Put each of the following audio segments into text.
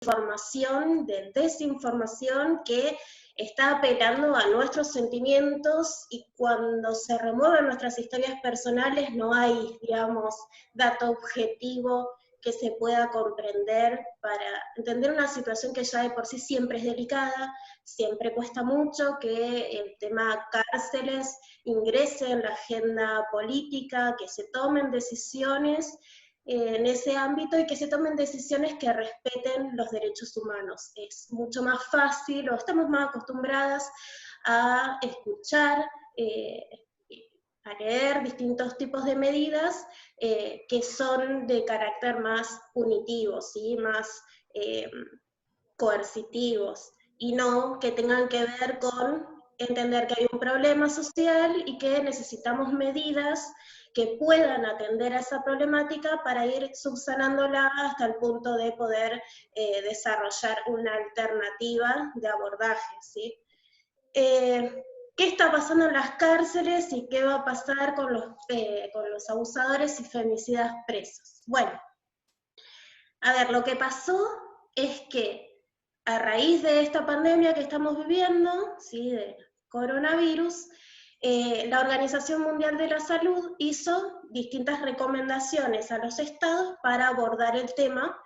información, de desinformación que está apelando a nuestros sentimientos, y cuando se remueven nuestras historias personales no hay, digamos, dato objetivo que se pueda comprender para entender una situación que ya de por sí siempre es delicada, siempre cuesta mucho que el tema cárceles ingrese en la agenda política, que se tomen decisiones en ese ámbito y que se tomen decisiones que respeten los derechos humanos. Es mucho más fácil, o estamos más acostumbradas a escuchar, a leer distintos tipos de medidas que son de carácter más punitivo, ¿sí? Más coercitivos, y no que tengan que ver con entender que hay un problema social y que necesitamos medidas que puedan atender a esa problemática para ir subsanándola hasta el punto de poder desarrollar una alternativa de abordaje, ¿sí? ¿Qué está pasando en las cárceles y qué va a pasar con los abusadores y femicidas presos? Bueno, a ver, lo que pasó es que a raíz de esta pandemia que estamos viviendo, ¿sí?, de coronavirus, la Organización Mundial de la Salud hizo distintas recomendaciones a los estados para abordar el tema,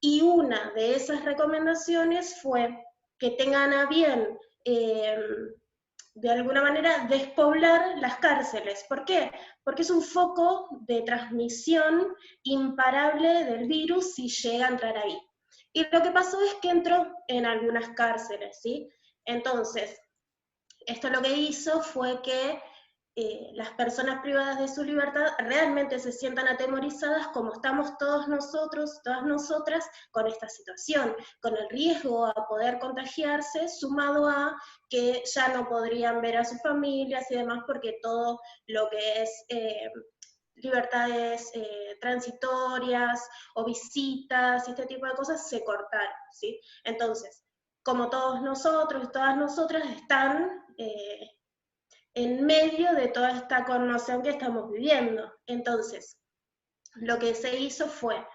y una de esas recomendaciones fue que tengan a bien, de alguna manera, despoblar las cárceles. ¿Por qué? Porque es un foco de transmisión imparable del virus si llega a entrar ahí. Y lo que pasó es que entró en algunas cárceles, ¿sí? Entonces, esto lo que hizo fue que las personas privadas de su libertad realmente se sientan atemorizadas, como estamos todos nosotros, todas nosotras, con esta situación, con el riesgo a poder contagiarse, sumado a que ya no podrían ver a sus familias y demás, porque todo lo que es libertades transitorias o visitas y este tipo de cosas se cortaron, ¿sí? Entonces, como todos nosotros y todas nosotras están en medio de toda esta conmoción que estamos viviendo. Entonces, lo que se hizo fue,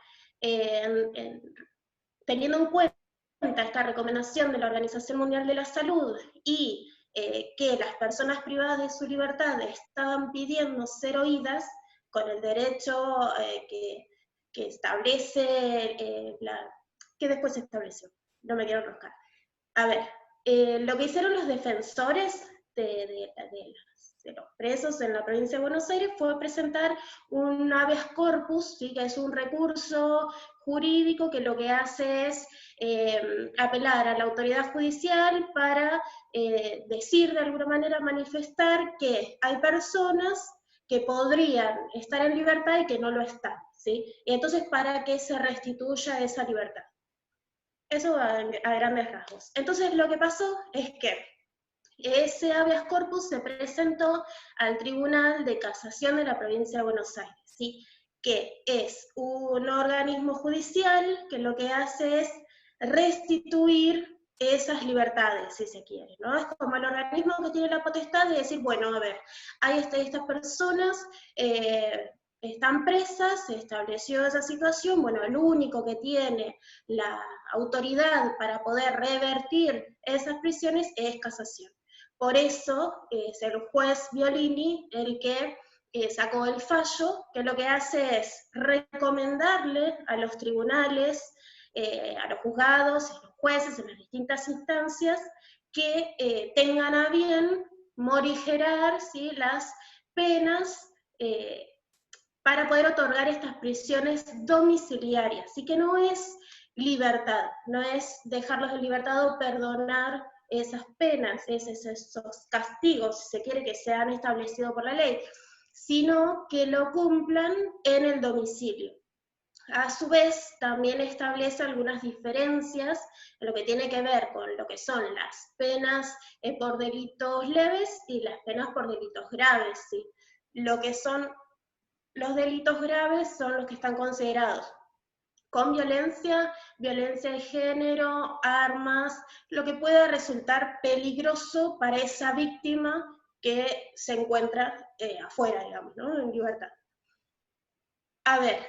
teniendo en cuenta esta recomendación de la Organización Mundial de la Salud y que las personas privadas de su libertad estaban pidiendo ser oídas con el derecho que establece, que después se estableció, no me quiero enroscar. A ver, lo que hicieron los defensores de los presos en la provincia de Buenos Aires fue presentar un habeas corpus, ¿sí?, que es un recurso jurídico que lo que hace es apelar a la autoridad judicial para decir, de alguna manera, manifestar que hay personas que podrían estar en libertad y que no lo están, ¿sí? Y entonces, para que se restituya esa libertad. Eso a grandes rasgos. Entonces, lo que pasó es que ese habeas corpus se presentó al Tribunal de Casación de la Provincia de Buenos Aires, ¿sí?, que es un organismo judicial que lo que hace es restituir esas libertades, si se quiere, ¿no? Es como el organismo que tiene la potestad de decir, bueno, a ver, hay estas personas, están presas, se estableció esa situación, bueno, el único que tiene la autoridad para poder revertir esas prisiones es casación. Por eso es el juez Violini el que sacó el fallo, que lo que hace es recomendarle a los tribunales, a los juzgados, a los jueces, en las distintas instancias, que tengan a bien morigerar, ¿sí?, las penas para poder otorgar estas prisiones domiciliarias. Así que no es libertad, no es dejarlos en libertad o perdonar esas penas, esos castigos, si se quiere, que se han establecido por la ley, sino que lo cumplan en el domicilio. A su vez, también establece algunas diferencias en lo que tiene que ver con lo que son las penas por delitos leves y las penas por delitos graves, ¿sí? Lo que son los delitos graves son los que están considerados con violencia, violencia de género, armas, lo que pueda resultar peligroso para esa víctima que se encuentra afuera, digamos, ¿no?, en libertad. A ver,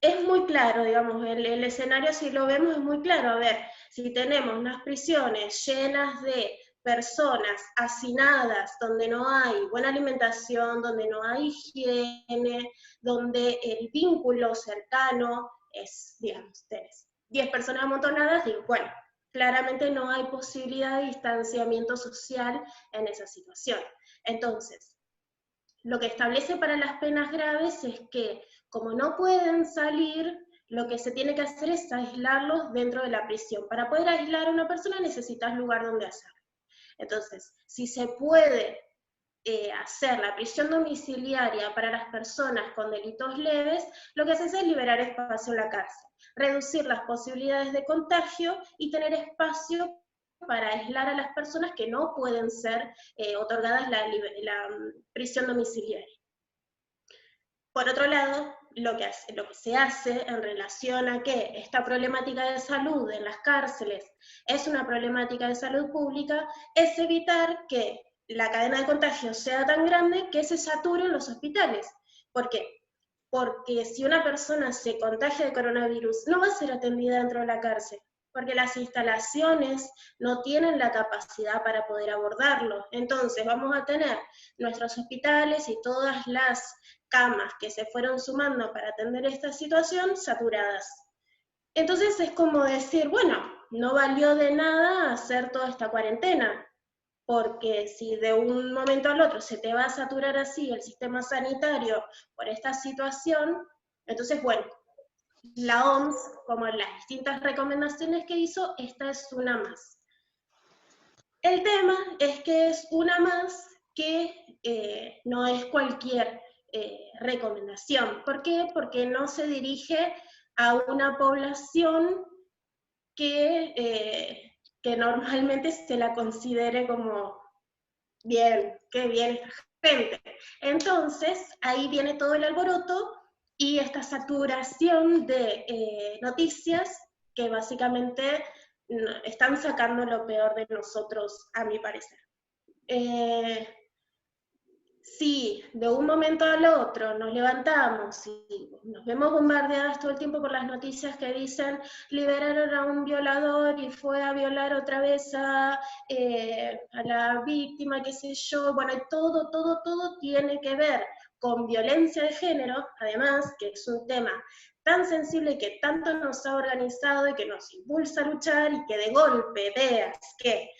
es muy claro, digamos, el escenario, si lo vemos, es muy claro. A ver, si tenemos unas prisiones llenas de personas hacinadas, donde no hay buena alimentación, donde no hay higiene, donde el vínculo cercano es, digamos, 10 personas amontonadas, digo, bueno, claramente no hay posibilidad de distanciamiento social en esa situación. Entonces, lo que establece para las penas graves es que, como no pueden salir, lo que se tiene que hacer es aislarlos dentro de la prisión. Para poder aislar a una persona necesitas lugar donde hacerlo. Entonces, si se puede hacer la prisión domiciliaria para las personas con delitos leves, lo que se hace es liberar espacio en la cárcel, reducir las posibilidades de contagio y tener espacio para aislar a las personas que no pueden ser otorgadas la prisión domiciliaria. Por otro lado, lo que se hace en relación a que esta problemática de salud en las cárceles es una problemática de salud pública, es evitar que la cadena de contagio sea tan grande que se saturen los hospitales. ¿Por qué? Porque si una persona se contagia de coronavirus, no va a ser atendida dentro de la cárcel, porque las instalaciones no tienen la capacidad para poder abordarlo. Entonces vamos a tener nuestros hospitales y todas las camas que se fueron sumando para atender esta situación saturadas. Entonces es como decir, bueno, no valió de nada hacer toda esta cuarentena, porque si de un momento al otro se te va a saturar así el sistema sanitario por esta situación, entonces, bueno, la OMS, como en las distintas recomendaciones que hizo, esta es una más. El tema es que es una más que no es cualquier recomendación. ¿Por qué? Porque no se dirige a una población que normalmente se la considere como bien, qué bien esta gente. Entonces, ahí viene todo el alboroto y esta saturación de noticias que básicamente están sacando lo peor de nosotros, a mi parecer. Si de un momento al otro nos levantamos y nos vemos bombardeadas todo el tiempo por las noticias que dicen liberaron a un violador y fue a violar otra vez a la víctima, qué sé yo, bueno, todo tiene que ver con violencia de género, además, que es un tema tan sensible que tanto nos ha organizado y que nos impulsa a luchar y que de golpe veas que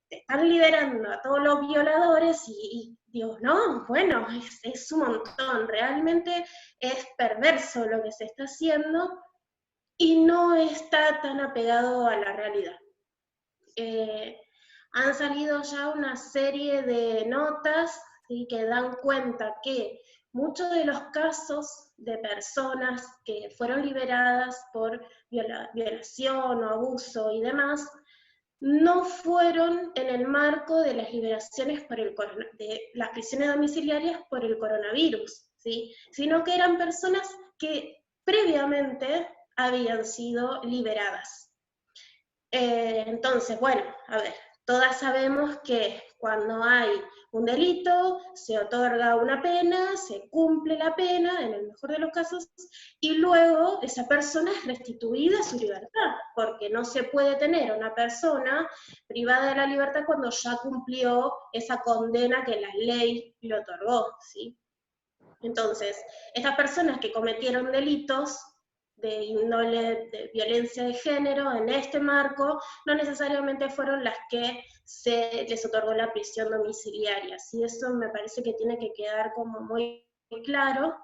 te están liberando a todos los violadores y digo, no, bueno, es un montón, realmente es perverso lo que se está haciendo y no está tan apegado a la realidad. Han salido ya una serie de notas, ¿sí?, que dan cuenta que muchos de los casos de personas que fueron liberadas por violación o abuso y demás, no fueron en el marco de las liberaciones de las prisiones domiciliarias por el coronavirus, ¿sí?, sino que eran personas que previamente habían sido liberadas. Entonces, bueno, a ver, todas sabemos que cuando hay un delito, se otorga una pena, se cumple la pena, en el mejor de los casos, y luego esa persona es restituida a su libertad, porque no se puede tener a una persona privada de la libertad cuando ya cumplió esa condena que la ley le otorgó, ¿sí? Entonces, estas personas que cometieron delitos de índole de violencia de género en este marco, no necesariamente fueron las que se les otorgó la prisión domiciliaria. ¿Sí? Eso me parece que tiene que quedar como muy claro,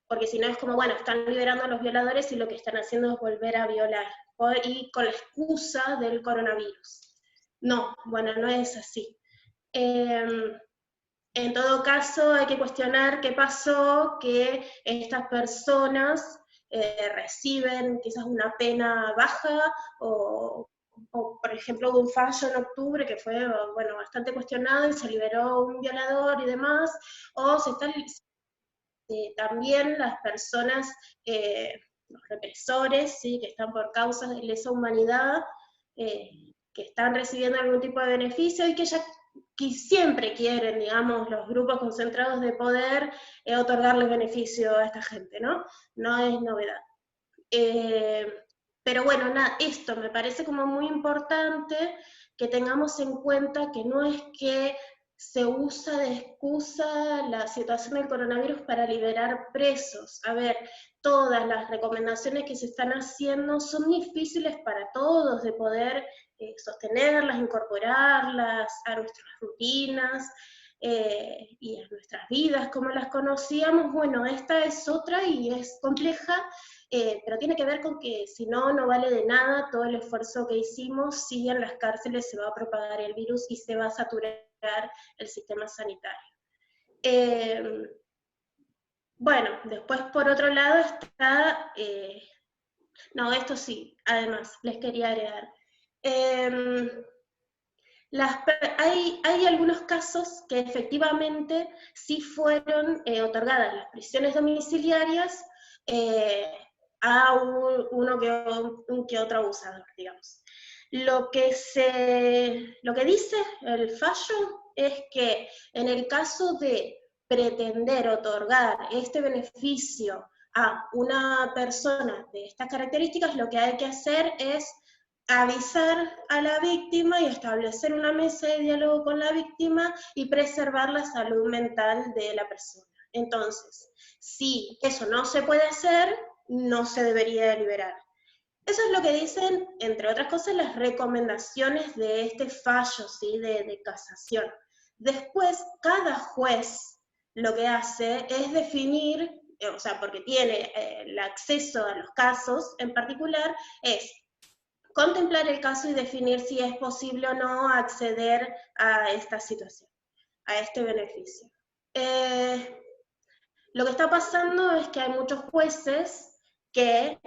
porque si no es como, bueno, están liberando a los violadores y lo que están haciendo es volver a violar, y con la excusa del coronavirus. No, bueno, no es así. En todo caso, hay que cuestionar qué pasó, que estas personas reciben quizás una pena baja, o por ejemplo hubo un fallo en octubre que fue, bueno, bastante cuestionado y se liberó un violador y demás, o se están también las personas, los represores, ¿sí?, que están por causas de lesa humanidad, que están recibiendo algún tipo de beneficio y que ya que siempre quieren, digamos, los grupos concentrados de poder otorgarles beneficio a esta gente, ¿no? No es novedad. Pero bueno, nada, esto me parece como muy importante que tengamos en cuenta que no es que se usa de excusa la situación del coronavirus para liberar presos. A ver, todas las recomendaciones que se están haciendo son difíciles para todos de poder sostenerlas, incorporarlas a nuestras rutinas y a nuestras vidas como las conocíamos. Bueno, esta es otra y es compleja, pero tiene que ver con que si no, no vale de nada todo el esfuerzo que hicimos si en las cárceles se va a propagar el virus y se va a saturar el sistema sanitario. Bueno, después por otro lado está, no, esto sí, además, les quería agregar. Hay algunos casos que efectivamente sí fueron otorgadas las prisiones domiciliarias a un que otro abusador, digamos. Lo que dice el fallo es que en el caso de pretender otorgar este beneficio a una persona de estas características, lo que hay que hacer es avisar a la víctima y establecer una mesa de diálogo con la víctima y preservar la salud mental de la persona. Entonces, si eso no se puede hacer, no se debería liberar. Eso es lo que dicen, entre otras cosas, las recomendaciones de este fallo, ¿sí? de casación. Después, cada juez lo que hace es definir, o sea, porque tiene el acceso a los casos en particular, es contemplar el caso y definir si es posible o no acceder a esta situación, a este beneficio. Lo que está pasando es que hay muchos jueces que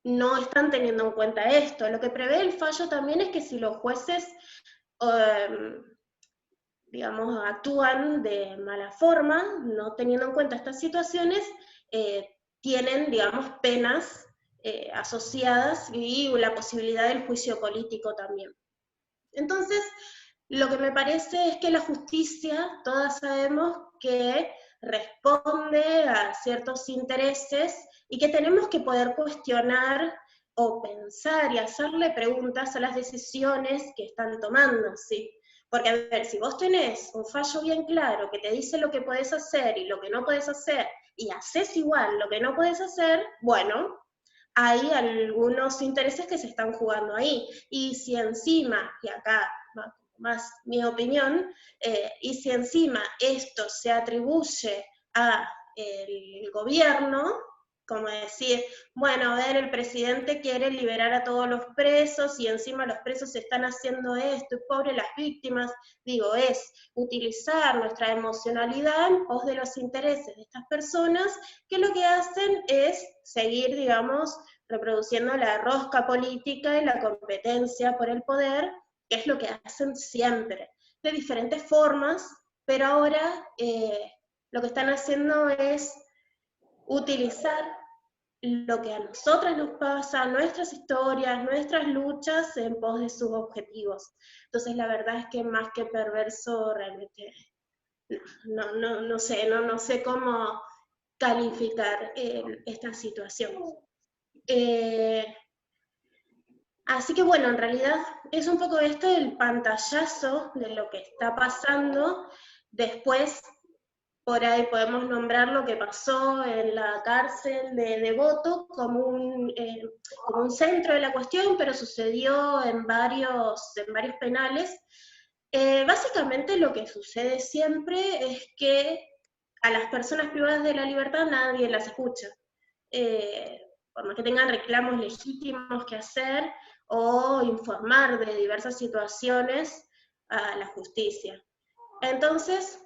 no están teniendo en cuenta esto. Lo que prevé el fallo también es que si los jueces, digamos, actúan de mala forma, no teniendo en cuenta estas situaciones, tienen, digamos, penas asociadas y la posibilidad del juicio político también. Entonces, lo que me parece es que la justicia, todas sabemos que responde a ciertos intereses y que tenemos que poder cuestionar o pensar y hacerle preguntas a las decisiones que están tomando, ¿sí? Porque, a ver, si vos tenés un fallo bien claro que te dice lo que podés hacer y lo que no podés hacer, y haces igual lo que no podés hacer, bueno, hay algunos intereses que se están jugando ahí. Y si encima, y acá más mi opinión, y si encima esto se atribuye a el gobierno, como decir, bueno, a ver, el presidente quiere liberar a todos los presos y encima los presos están haciendo esto, y pobre las víctimas, digo, es utilizar nuestra emocionalidad en pos de los intereses de estas personas que lo que hacen es seguir, digamos, reproduciendo la rosca política y la competencia por el poder, que es lo que hacen siempre, de diferentes formas, pero ahora lo que están haciendo es utilizar lo que a nosotras nos pasa, nuestras historias, nuestras luchas en pos de sus objetivos. Entonces la verdad es que más que perverso, realmente no sé cómo calificar esta situación. Así que bueno, en realidad es un poco esto el pantallazo de lo que está pasando. Después, por ahí podemos nombrar lo que pasó en la cárcel de Devoto como un centro de la cuestión, pero sucedió en varios penales. Básicamente lo que sucede siempre es que a las personas privadas de la libertad nadie las escucha. Por más que tengan reclamos legítimos que hacer o informar de diversas situaciones a la justicia. Entonces,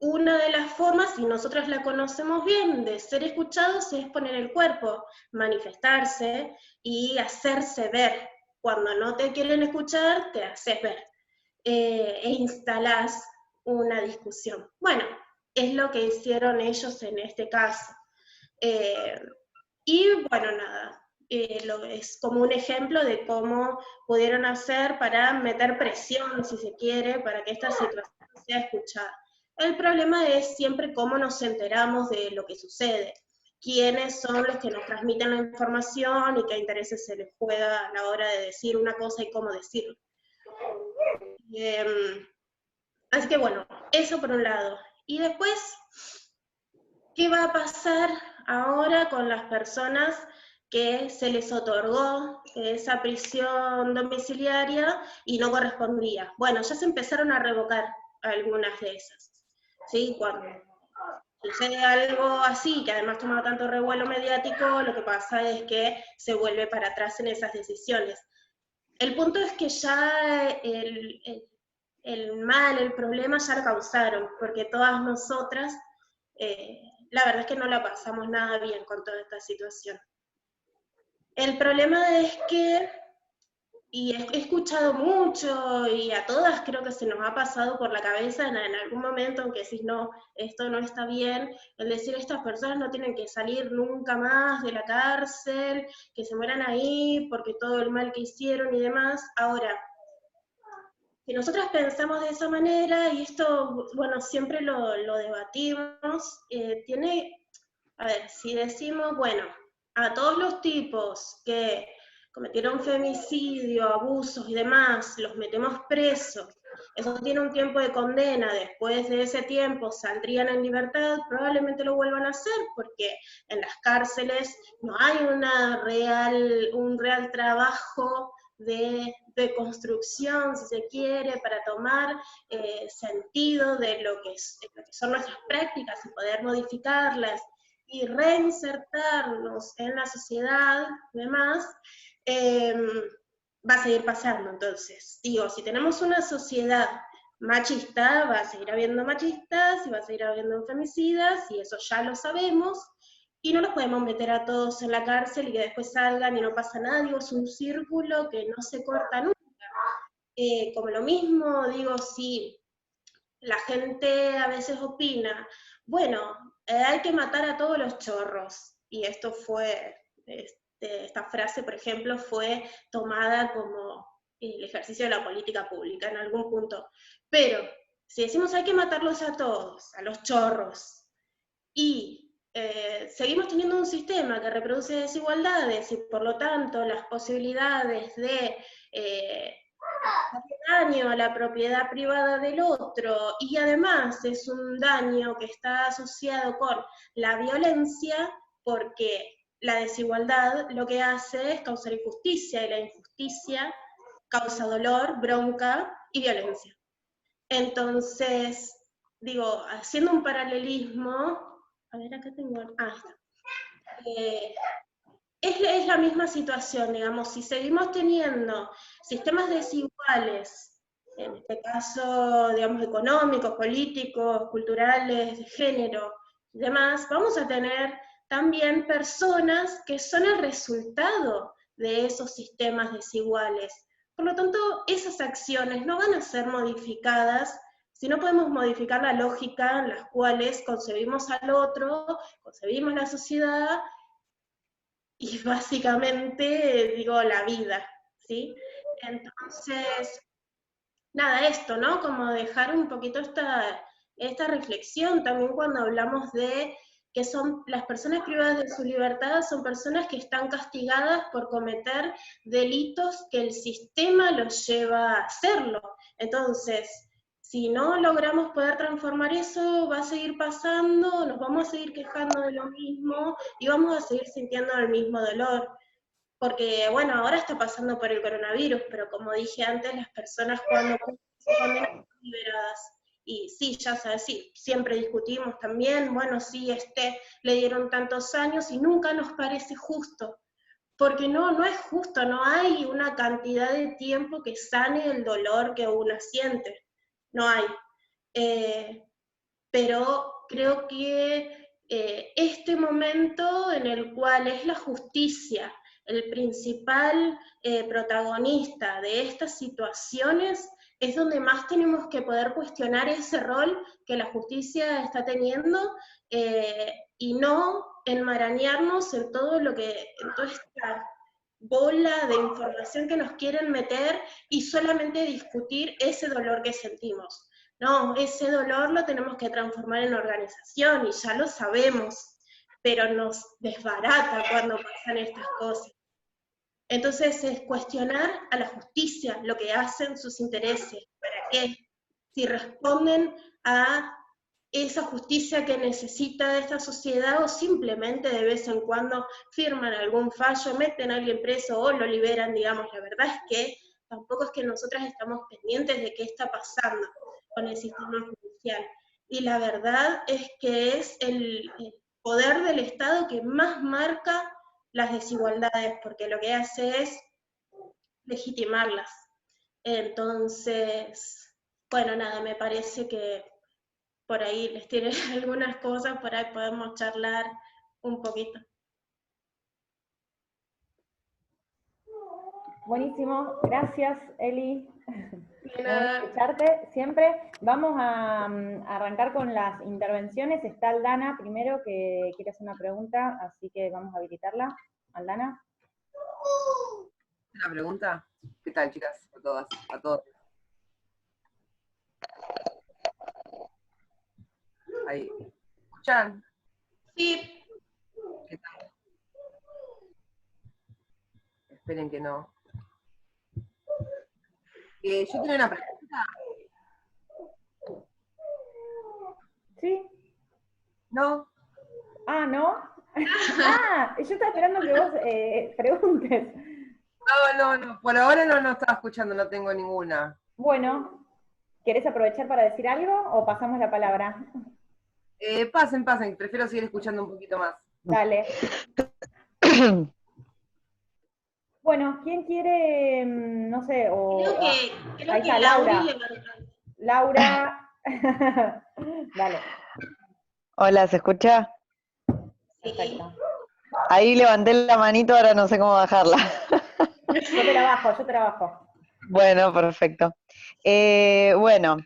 una de las formas, y nosotros la conocemos bien, de ser escuchados es poner el cuerpo, manifestarse y hacerse ver. Cuando no te quieren escuchar, te haces ver e instalás una discusión. Bueno, es lo que hicieron ellos en este caso. Y bueno, nada, es como un ejemplo de cómo pudieron hacer para meter presión, si se quiere, para que esta situación sea escuchada. El problema es siempre cómo nos enteramos de lo que sucede. quiénes son los que nos transmiten la información y qué intereses se les juega a la hora de decir una cosa y cómo decirlo. Así que bueno, eso por un lado. Y después, ¿qué va a pasar ahora con las personas que se les otorgó esa prisión domiciliaria y no correspondía? Bueno, ya se empezaron a revocar algunas de esas, ¿sí? Cuando sucede algo así, que además toma tanto revuelo mediático, lo que pasa es que se vuelve para atrás en esas decisiones. El punto es que ya el mal, el problema ya lo causaron, porque todas nosotras, la verdad es que no la pasamos nada bien con toda esta situación. El problema es que, y he escuchado mucho, y a todas creo que se nos ha pasado por la cabeza en algún momento, aunque decís, no, esto no está bien, el decir, estas personas no tienen que salir nunca más de la cárcel, que se mueran ahí porque todo el mal que hicieron y demás. Ahora, si nosotras pensamos de esa manera, y esto, bueno, siempre lo debatimos, a ver, si decimos, bueno, a todos los tipos que cometieron femicidio, abusos y demás, los metemos presos, eso tiene un tiempo de condena, después de ese tiempo saldrían en libertad, probablemente lo vuelvan a hacer, porque en las cárceles no hay un real trabajo de construcción, si se quiere, para tomar sentido de lo que son nuestras prácticas y poder modificarlas y reinsertarnos en la sociedad y demás, va a seguir pasando. Entonces, digo, si tenemos una sociedad machista, va a seguir habiendo machistas y va a seguir habiendo femicidas, y eso ya lo sabemos, y no los podemos meter a todos en la cárcel y que después salgan y no pasa nada. Digo, es un círculo que no se corta nunca. Como lo mismo, digo, si la gente a veces opina, bueno, hay que matar a todos los chorros, y esto fue, esta frase, por ejemplo, fue tomada como el ejercicio de la política pública en algún punto, pero si decimos hay que matarlos a todos, a los chorros, y seguimos teniendo un sistema que reproduce desigualdades y por lo tanto las posibilidades de hacer daño a la propiedad privada del otro, y además es un daño que está asociado con la violencia, porque la desigualdad lo que hace es causar injusticia, y la injusticia causa dolor, bronca y violencia. Entonces, digo, haciendo un paralelismo, a ver, acá tengo, está. Es la misma situación, digamos, si seguimos teniendo sistemas desiguales, en este caso, digamos, económicos, políticos, culturales, de género y demás, vamos a tener también personas que son el resultado de esos sistemas desiguales. Por lo tanto, esas acciones no van a ser modificadas si no podemos modificar la lógica en las cuales concebimos al otro, concebimos la sociedad y básicamente, digo, la vida, ¿sí? Entonces, nada, esto, ¿no? Como dejar un poquito esta reflexión también cuando hablamos de que son las personas privadas de su libertad, son personas que están castigadas por cometer delitos que el sistema los lleva a hacerlo. Entonces, si no logramos poder transformar eso, va a seguir pasando, nos vamos a seguir quejando de lo mismo y vamos a seguir sintiendo el mismo dolor. Porque, bueno, ahora está pasando por el coronavirus, pero como dije antes, las personas cuando se condenan son liberadas. Y sí, ya sabes, sí, siempre discutimos también, bueno, sí, le dieron tantos años y nunca nos parece justo. Porque no es justo, no hay una cantidad de tiempo que sane el dolor que uno siente. No hay. Pero creo que este momento en el cual es la justicia el principal protagonista de estas situaciones, es donde más tenemos que poder cuestionar ese rol que la justicia está teniendo, y no enmarañarnos en todo en toda esta bola de información que nos quieren meter y solamente discutir ese dolor que sentimos. No, ese dolor lo tenemos que transformar en organización, y ya lo sabemos, pero nos desbarata cuando pasan estas cosas. Entonces es cuestionar a la justicia, lo que hacen sus intereses, ¿para qué? Si responden a esa justicia que necesita esta sociedad o simplemente de vez en cuando firman algún fallo, meten a alguien preso o lo liberan, digamos. La verdad es que tampoco es que nosotras estamos pendientes de qué está pasando con el sistema judicial. Y la verdad es que es el poder del Estado que más marca las desigualdades, porque lo que hace es legitimarlas. Entonces, bueno, nada, me parece que por ahí les tiene algunas cosas, por ahí podemos charlar un poquito. Buenísimo, gracias Eli. Muy bueno escucharte siempre. Vamos a arrancar con las intervenciones. Está Aldana primero que quiere hacer una pregunta, así que vamos a habilitarla. Aldana. ¿Una pregunta? ¿Qué tal, chicas? A todas, a todos. Ahí. ¿Escuchan? Sí. ¿Qué tal? Esperen que no. Yo tenía una pregunta. ¿Sí? ¿No? Ah, ¿no? Ah, yo estaba esperando que vos preguntes. No. Por ahora no estaba escuchando, no tengo ninguna. Bueno, ¿querés aprovechar para decir algo o pasamos la palabra? Pasen. Prefiero seguir escuchando un poquito más. Dale. Bueno, ¿quién quiere, no sé, Creo ahí que está, Laura. Laura. Dale. Hola, ¿se escucha? Perfecto. Ahí levanté la manito, ahora no sé cómo bajarla. Yo te la bajo. Bueno, perfecto. Bueno,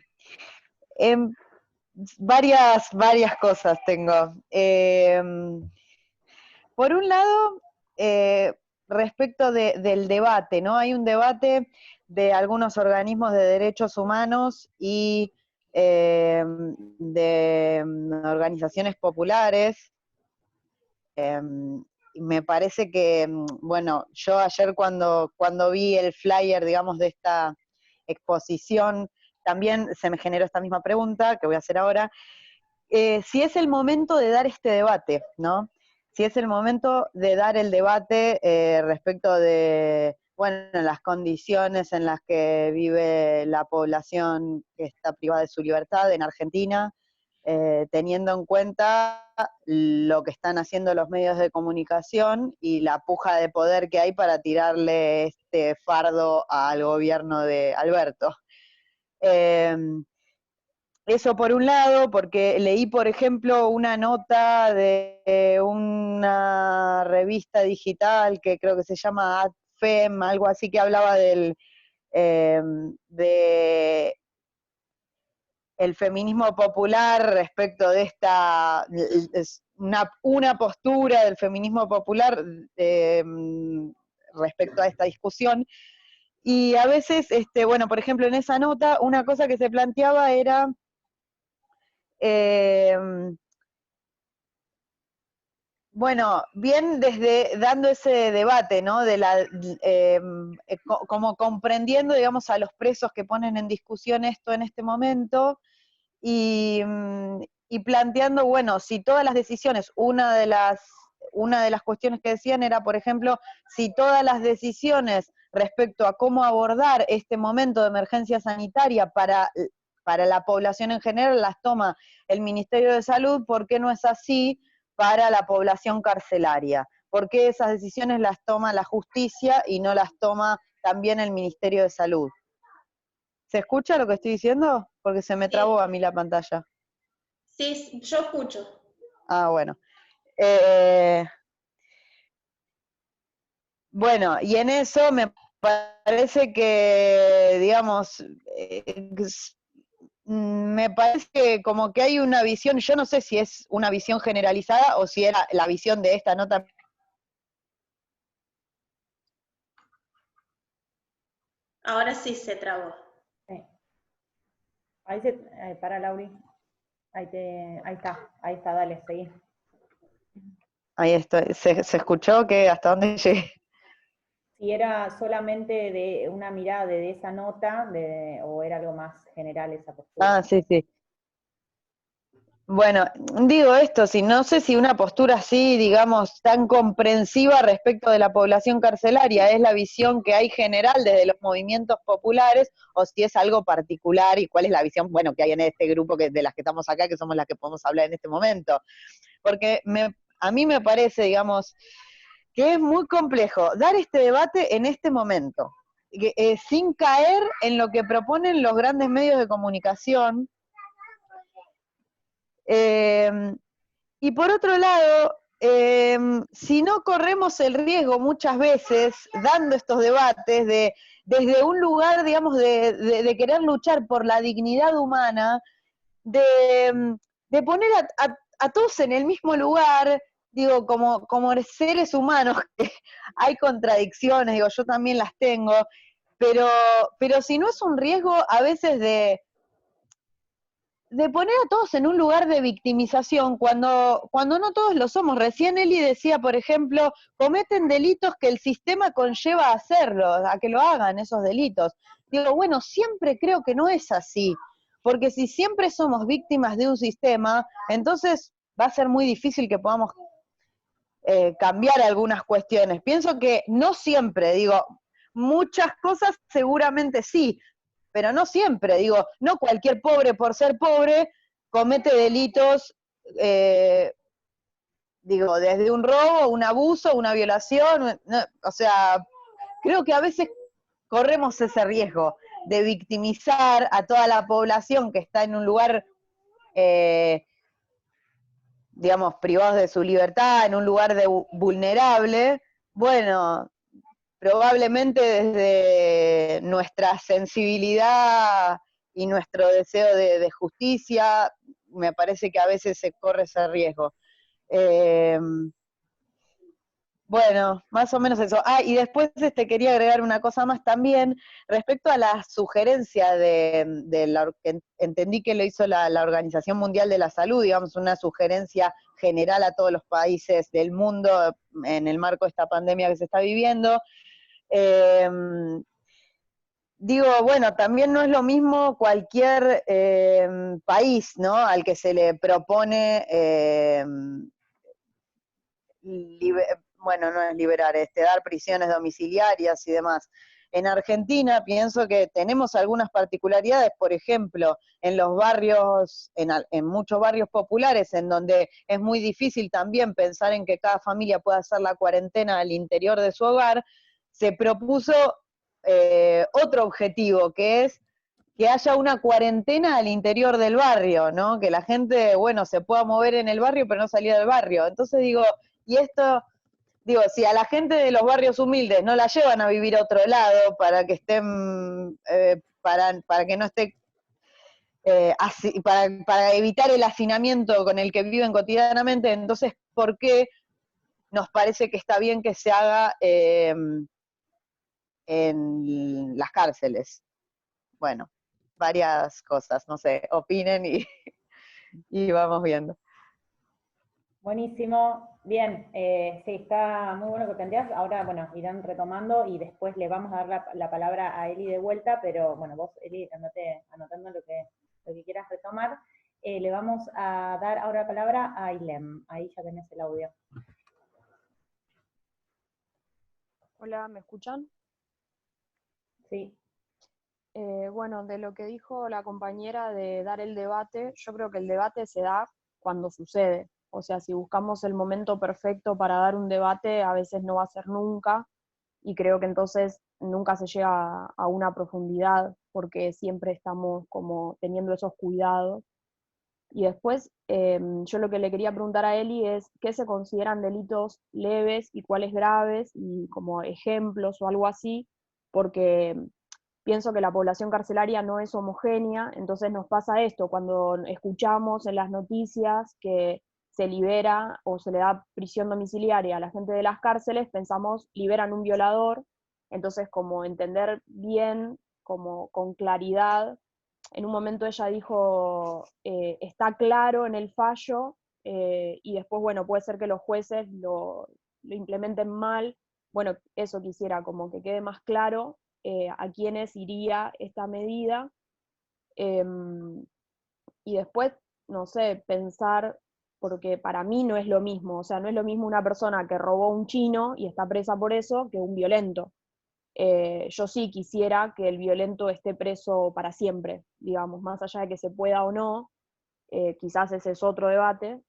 varias cosas tengo. Por un lado, respecto del debate, ¿no? Hay un debate de algunos organismos de derechos humanos y de organizaciones populares. Me parece que, bueno, yo ayer cuando vi el flyer, digamos, de esta exposición, también se me generó esta misma pregunta, que voy a hacer ahora, si es el momento de dar este debate, ¿no? Si es el momento de dar el debate respecto de, bueno, las condiciones en las que vive la población que está privada de su libertad en Argentina, teniendo en cuenta lo que están haciendo los medios de comunicación y la puja de poder que hay para tirarle este fardo al gobierno de Alberto. Eso por un lado, porque leí, por ejemplo, una nota de una revista digital que creo que se llama AdFem, algo así, que hablaba de el feminismo popular respecto de esta, una postura del feminismo popular respecto a esta discusión. Y a veces, bueno, por ejemplo, en esa nota, una cosa que se planteaba era bueno, bien desde dando ese debate, ¿no? De como comprendiendo, digamos, a los presos que ponen en discusión esto en este momento y planteando, bueno, si todas las decisiones, una de las cuestiones que decían era, por ejemplo, si todas las decisiones respecto a cómo abordar este momento de emergencia sanitaria para la población en general las toma el Ministerio de Salud, ¿por qué no es así para la población carcelaria? ¿Por qué esas decisiones las toma la justicia y no las toma también el Ministerio de Salud? ¿Se escucha lo que estoy diciendo? Porque se me trabó a mí la pantalla. Sí, yo escucho. Ah, bueno. Bueno, y en eso me parece que, digamos, me parece que como que hay una visión, yo no sé si es una visión generalizada o si era la visión de esta nota. Ahora sí se trabó. Sí. Ahí para Lauri. Ahí está, dale, seguí. Ahí estoy. ¿Se escuchó que hasta dónde llegué? Si era solamente de una mirada de esa nota, o era algo más general esa postura. Ah, sí, sí. Bueno, digo esto, si no sé si una postura así, digamos, tan comprensiva respecto de la población carcelaria es la visión que hay general desde los movimientos populares, o si es algo particular y cuál es la visión, bueno, que hay en este grupo de las que estamos acá, que somos las que podemos hablar en este momento. Porque a mí me parece, digamos, que es muy complejo dar este debate en este momento, sin caer en lo que proponen los grandes medios de comunicación. Y por otro lado, si no corremos el riesgo muchas veces, dando estos debates, desde un lugar, digamos, de querer luchar por la dignidad humana, de poner a todos en el mismo lugar, digo, como seres humanos, que hay contradicciones, digo, yo también las tengo, pero si no es un riesgo a veces de poner a todos en un lugar de victimización cuando no todos lo somos. Recién Eli decía, por ejemplo, cometen delitos que el sistema conlleva a hacerlos, a que lo hagan esos delitos. Digo, bueno, siempre creo que no es así, porque si siempre somos víctimas de un sistema, entonces va a ser muy difícil que podamos cambiar algunas cuestiones. Pienso que no siempre, digo, muchas cosas seguramente sí, pero no siempre, digo, no cualquier pobre por ser pobre comete delitos, digo, desde un robo, un abuso, una violación, no, o sea, creo que a veces corremos ese riesgo de victimizar a toda la población que está en un lugar, digamos, privados de su libertad, en un lugar vulnerable. Bueno, probablemente desde nuestra sensibilidad y nuestro deseo de justicia, me parece que a veces se corre ese riesgo. Bueno, más o menos eso. Ah, y después quería agregar una cosa más también, respecto a la sugerencia que entendí que lo hizo la Organización Mundial de la Salud, digamos, una sugerencia general a todos los países del mundo en el marco de esta pandemia que se está viviendo. Digo, bueno, también no es lo mismo cualquier país, ¿no? Al que se le propone, bueno, no es liberar, dar prisiones domiciliarias y demás. En Argentina pienso que tenemos algunas particularidades, por ejemplo, en los barrios, en muchos barrios populares, en donde es muy difícil también pensar en que cada familia pueda hacer la cuarentena al interior de su hogar. Se propuso otro objetivo, que es que haya una cuarentena al interior del barrio, ¿no? Que la gente, bueno, se pueda mover en el barrio, pero no salir del barrio. Entonces digo, y esto, digo, si a la gente de los barrios humildes no la llevan a vivir a otro lado para que estén, para que no esté, para evitar el hacinamiento con el que viven cotidianamente, entonces, ¿por qué nos parece que está bien que se haga en las cárceles? Bueno, varias cosas, no sé, opinen y vamos viendo. Buenísimo, bien, sí, está muy bueno que planteas. Ahora, bueno, irán retomando y después le vamos a dar la palabra a Eli de vuelta, pero bueno, vos, Eli, anotando lo que quieras retomar. Le vamos a dar ahora la palabra a Ailem, ahí ya tenés el audio. Hola, ¿me escuchan? Sí. Bueno, de lo que dijo la compañera de dar el debate, yo creo que el debate se da cuando sucede. O sea, si buscamos el momento perfecto para dar un debate, a veces no va a ser nunca, y creo que entonces nunca se llega a una profundidad, porque siempre estamos como teniendo esos cuidados. Y después, yo lo que le quería preguntar a Eli es, ¿qué se consideran delitos leves y cuáles graves? Y como ejemplos o algo así, porque pienso que la población carcelaria no es homogénea, entonces nos pasa esto, cuando escuchamos en las noticias que se libera o se le da prisión domiciliaria a la gente de las cárceles, pensamos, liberan un violador, entonces como entender bien, como con claridad. En un momento ella dijo, está claro en el fallo y después, bueno, puede ser que los jueces lo implementen mal. Bueno, eso quisiera, como que quede más claro a quiénes iría esta medida. Y después, no sé, pensar, porque para mí no es lo mismo, o sea, no es lo mismo una persona que robó un chino y está presa por eso que un violento. Yo sí quisiera que el violento esté preso para siempre, digamos, más allá de que se pueda o no, quizás ese es otro debate,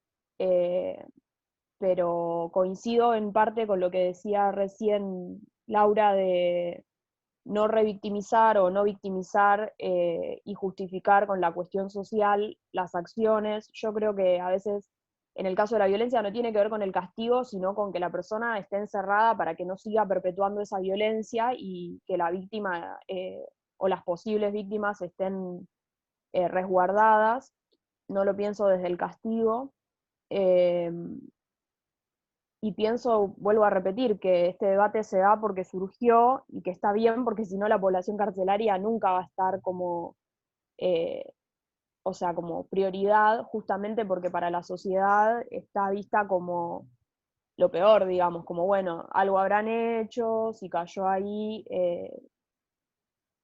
pero coincido en parte con lo que decía recién Laura de no revictimizar o no victimizar y justificar con la cuestión social las acciones. Yo creo que a veces en el caso de la violencia no tiene que ver con el castigo, sino con que la persona esté encerrada para que no siga perpetuando esa violencia y que la víctima o las posibles víctimas estén resguardadas. No lo pienso desde el castigo. Y pienso, vuelvo a repetir, que este debate se da porque surgió y que está bien, porque si no la población carcelaria nunca va a estar como, o sea, como prioridad, justamente porque para la sociedad está vista como lo peor, digamos, como bueno, algo habrán hecho, si cayó ahí,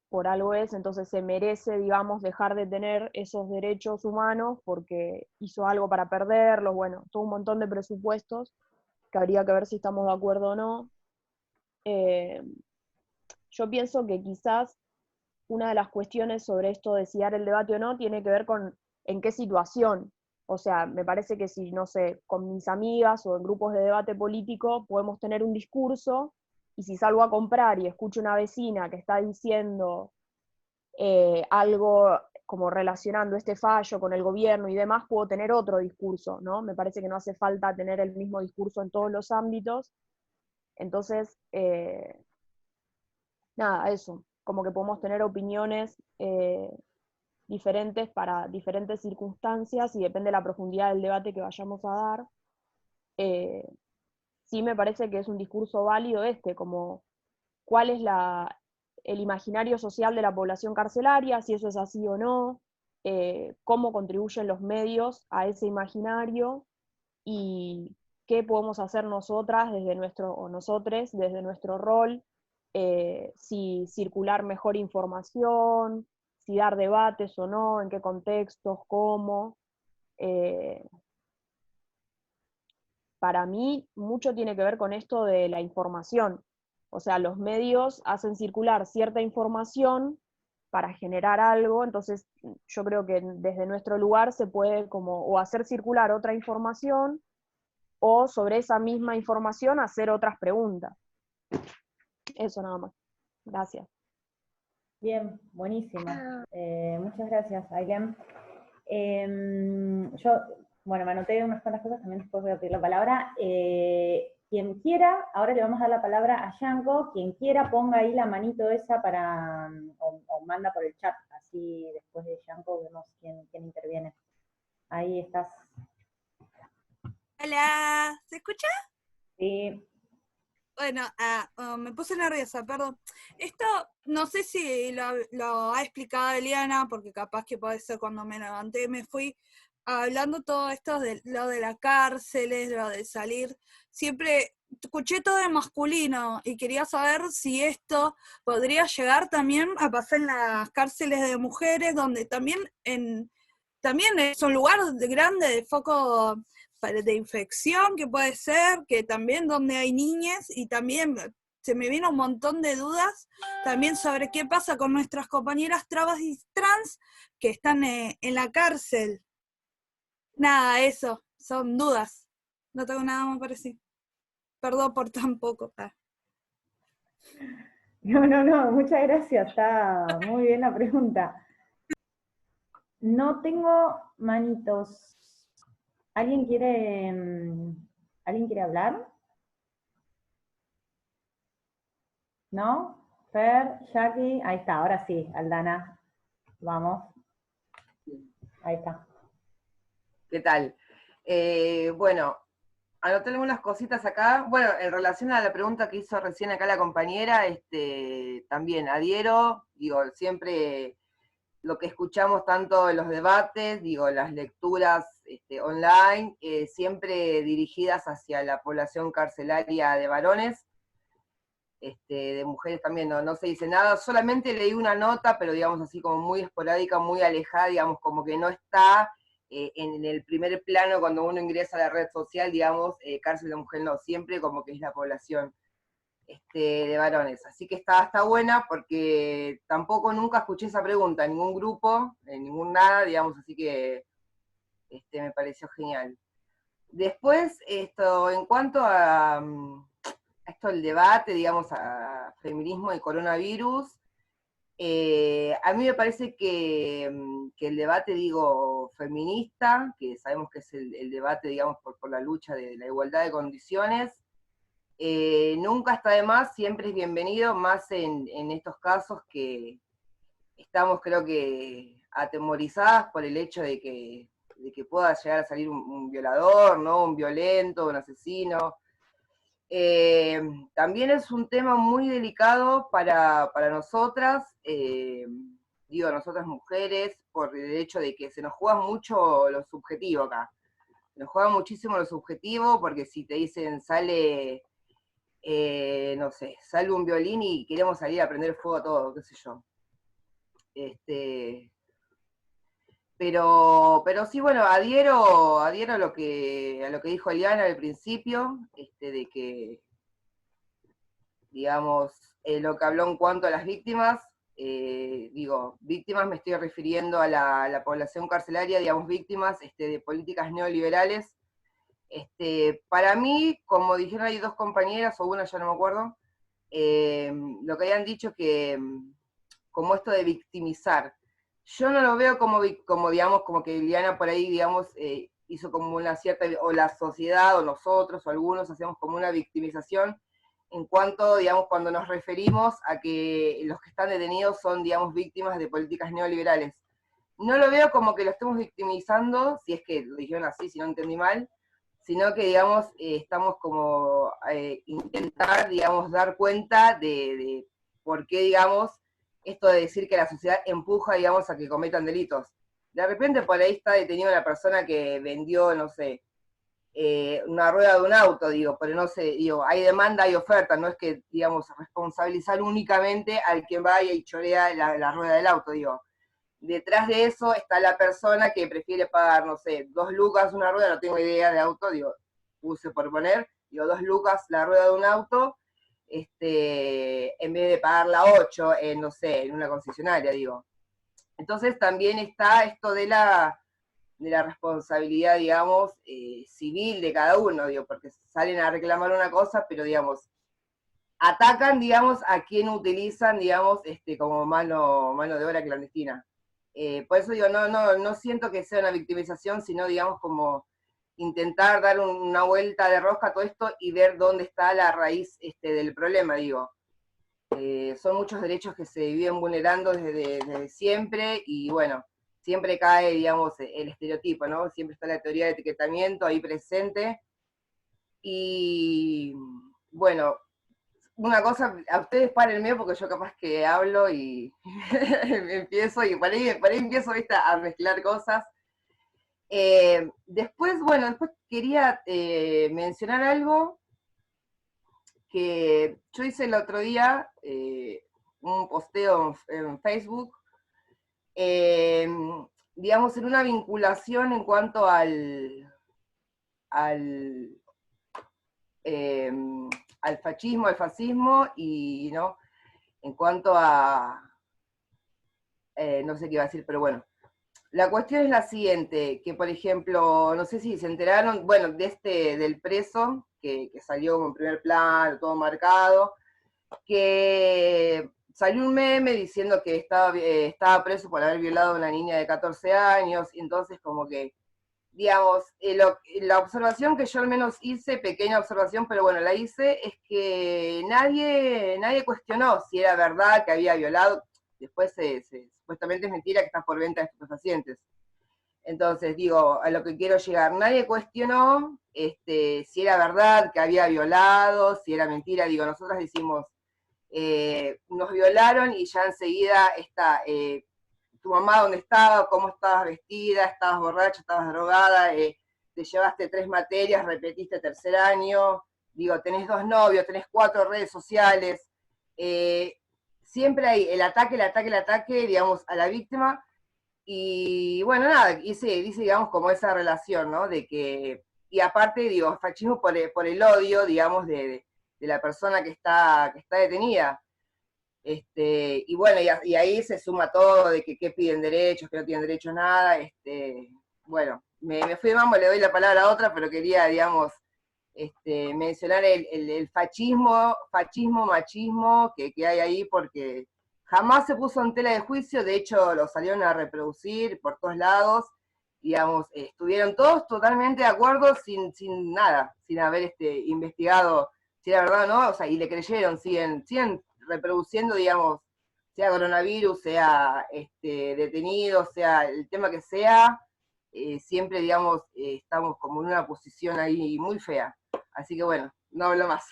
por algo es, entonces se merece, digamos, dejar de tener esos derechos humanos porque hizo algo para perderlos, bueno, todo un montón de presupuestos que habría que ver si estamos de acuerdo o no. Yo pienso que quizás una de las cuestiones sobre esto de si dar el debate o no tiene que ver con en qué situación. O sea, me parece que si, no sé, con mis amigas o en grupos de debate político podemos tener un discurso, y si salgo a comprar y escucho una vecina que está diciendo algo como relacionando este fallo con el gobierno y demás, puedo tener otro discurso, ¿no? Me parece que no hace falta tener el mismo discurso en todos los ámbitos. Entonces, nada, eso, como que podemos tener opiniones diferentes para diferentes circunstancias y depende de la profundidad del debate que vayamos a dar. Sí me parece que es un discurso válido como cuál es el imaginario social de la población carcelaria, si eso es así o no, cómo contribuyen los medios a ese imaginario y qué podemos hacer nosotras desde o nosotres desde nuestro rol, si circular mejor información, si dar debates o no, en qué contextos, cómo. Para mí mucho tiene que ver con esto de la información. O sea, los medios hacen circular cierta información para generar algo, entonces yo creo que desde nuestro lugar se puede como o hacer circular otra información o sobre esa misma información hacer otras preguntas. Eso nada más. Gracias. Bien, buenísimo. Muchas gracias, Ailén. Yo, bueno, me anoté unas cuantas cosas, también después voy a pedir la palabra. Quien quiera, ahora le vamos a dar la palabra a Yanko, quien quiera ponga ahí la manito esa para, o manda por el chat, así después de Yanko vemos quién interviene. Ahí estás. Hola, ¿se escucha? Sí. Bueno, me puse nerviosa, perdón. Esto no sé si lo ha explicado Eliana, porque capaz que puede ser cuando me levanté, me fui hablando todo esto de lo de las cárceles, lo de salir. Siempre escuché todo en masculino y quería saber si esto podría llegar también a pasar en las cárceles de mujeres, donde también es un lugar grande de foco de infección, que puede ser, que también donde hay niñas, y también se me vino un montón de dudas también sobre qué pasa con nuestras compañeras trabas y trans que están en la cárcel. Nada, eso, son dudas. No tengo nada más para decir. Perdón por tan poco. No, muchas gracias, está muy bien la pregunta. No tengo manitos. ¿Alguien quiere hablar? ¿No? Fer, Jackie, ahí está, ahora sí, Aldana. Vamos. Ahí está. ¿Qué tal? Bueno, anoté algunas cositas acá. Bueno, en relación a la pregunta que hizo recién acá la compañera, también adhiero, digo, siempre lo que escuchamos tanto en los debates, digo, las lecturas online, siempre dirigidas hacia la población carcelaria de varones, de mujeres también no se dice nada, solamente leí una nota, pero digamos así como muy esporádica, muy alejada, digamos como que no está en el primer plano cuando uno ingresa a la red social, digamos, cárcel de mujer no, siempre como que es la población de varones. Así que está buena porque tampoco nunca escuché esa pregunta en ningún grupo, en ningún nada, digamos, así que me pareció genial. Después, en cuanto a esto del debate, digamos, a feminismo y coronavirus, a mí me parece que el debate, digo, feminista, que sabemos que es el debate, digamos, por la lucha de la igualdad de condiciones, nunca está de más, siempre es bienvenido, más en estos casos que estamos, creo que, atemorizadas por el hecho de que pueda llegar a salir un violador, ¿no? Un violento, un asesino. También es un tema muy delicado para nosotras, digo, nosotras mujeres, por el hecho de que se nos juega mucho lo subjetivo acá. Se nos juega muchísimo lo subjetivo, porque si te dicen sale, no sé, sale un violín y queremos salir a prender fuego a todo, qué sé yo. Pero sí, bueno, adhiero a lo que dijo Eliana al principio, de que, digamos, lo que habló en cuanto a las víctimas, digo, víctimas me estoy refiriendo a la población carcelaria, digamos, víctimas de políticas neoliberales. Para mí, como dijeron ahí dos compañeras, o una, ya no me acuerdo, lo que habían dicho que, como esto de victimizar, yo no lo veo como digamos, como que Liliana por ahí, digamos, hizo como una cierta, o la sociedad, o nosotros, o algunos, hacemos como una victimización, en cuanto, digamos, cuando nos referimos a que los que están detenidos son, digamos, víctimas de políticas neoliberales. No lo veo como que lo estemos victimizando, si es que lo dijeron así, si no entendí mal, sino que, digamos, estamos como intentar, digamos, dar cuenta de por qué, digamos, esto de decir que la sociedad empuja, digamos, a que cometan delitos. De repente por ahí está detenido una persona que vendió, no sé, una rueda de un auto, digo, pero no sé, digo, hay demanda, hay oferta, no es que, digamos, responsabilizar únicamente al que vaya y chorea la rueda del auto, digo. Detrás de eso está la persona que prefiere pagar, no sé, 2 lucas una rueda, no tengo idea de auto, digo, puse por poner, digo, 2 lucas la rueda de un auto, en vez de pagar la 8 en, no sé, en una concesionaria, digo. Entonces también está esto de la responsabilidad, digamos, civil de cada uno, digo, porque salen a reclamar una cosa, pero, digamos, atacan, digamos, a quien utilizan, digamos, como mano de obra clandestina. Por eso digo, no siento que sea una victimización, sino, digamos, como intentar dar una vuelta de rosca a todo esto y ver dónde está la raíz del problema, digo. Son muchos derechos que se viven vulnerando desde siempre, y bueno, siempre cae, digamos, el estereotipo, ¿no? Siempre está la teoría de etiquetamiento ahí presente, y bueno, una cosa, a ustedes párenme porque yo capaz que hablo y empiezo, y por ahí empiezo, ¿viste?, a mezclar cosas. Después quería mencionar algo que yo hice el otro día, un posteo en Facebook, digamos, en una vinculación en cuanto al fascismo, al fascismo, y no, en cuanto a, no sé qué iba a decir, pero bueno, la cuestión es la siguiente, que por ejemplo, no sé si se enteraron, bueno, del preso, que salió en primer plano, todo marcado, que salió un meme diciendo que estaba preso por haber violado a una niña de 14 años, y entonces como que, digamos, la observación que yo al menos hice, pequeña observación, pero bueno, la hice, es que nadie cuestionó si era verdad que había violado. Después supuestamente es mentira que está por venta de estupefacientes. Entonces, digo, a lo que quiero llegar, nadie cuestionó si era verdad que había violado, si era mentira. Digo, nosotros decimos, nos violaron, y ya enseguida está tu mamá dónde estaba, cómo estabas vestida, estabas borracha, estabas drogada, te llevaste 3 materias, repetiste tercer año, digo, tenés 2 novios, tenés 4 redes sociales, siempre hay el ataque, digamos, a la víctima, y bueno, nada, dice, digamos, como esa relación, ¿no? De que, y aparte, digo, fascismo por el odio, digamos, de la persona que está detenida. Y bueno, y ahí se suma todo de que piden derechos, que no tienen derechos nada. Bueno, me fui de mambo, le doy la palabra a otra, pero quería, digamos, mencionar el fascismo, machismo que hay ahí, porque jamás se puso en tela de juicio, de hecho lo salieron a reproducir por todos lados, digamos, estuvieron todos totalmente de acuerdo sin nada, sin haber investigado si era verdad o no, o sea, y le creyeron, siguen reproduciendo, digamos, sea coronavirus, sea detenido, sea el tema que sea, siempre, digamos, estamos como en una posición ahí muy fea. Así que bueno, no hablo más.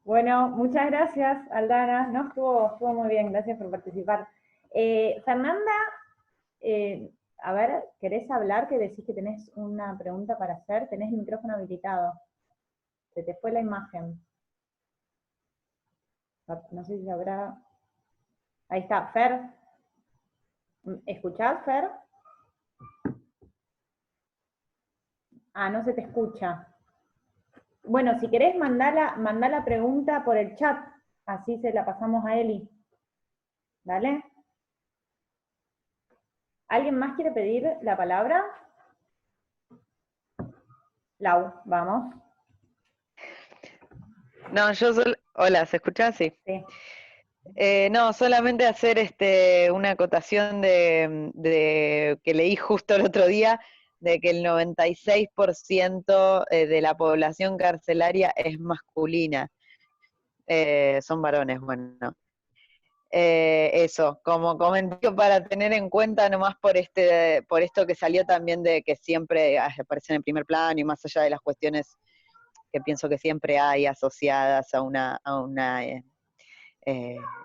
Bueno, muchas gracias, Aldana. No, estuvo muy bien, gracias por participar. Fernanda, a ver, ¿querés hablar? Que decís que tenés una pregunta para hacer. Tenés el micrófono habilitado. Se te fue la imagen. No sé si habrá... Ahí está, Fer. ¿Escuchás, Fer? Ah, no se te escucha. Bueno, si querés, mandá la pregunta por el chat, así se la pasamos a Eli. ¿Dale? ¿Alguien más quiere pedir la palabra? Lau, vamos. No, hola, ¿se escucha? Sí. Sí. No, solamente hacer una acotación de que leí justo el otro día, de que el 96% de la población carcelaria es masculina. Son varones, bueno. Eso, como comentario para tener en cuenta nomás por esto que salió también de que siempre aparecen en primer plano y más allá de las cuestiones que pienso que siempre hay asociadas a una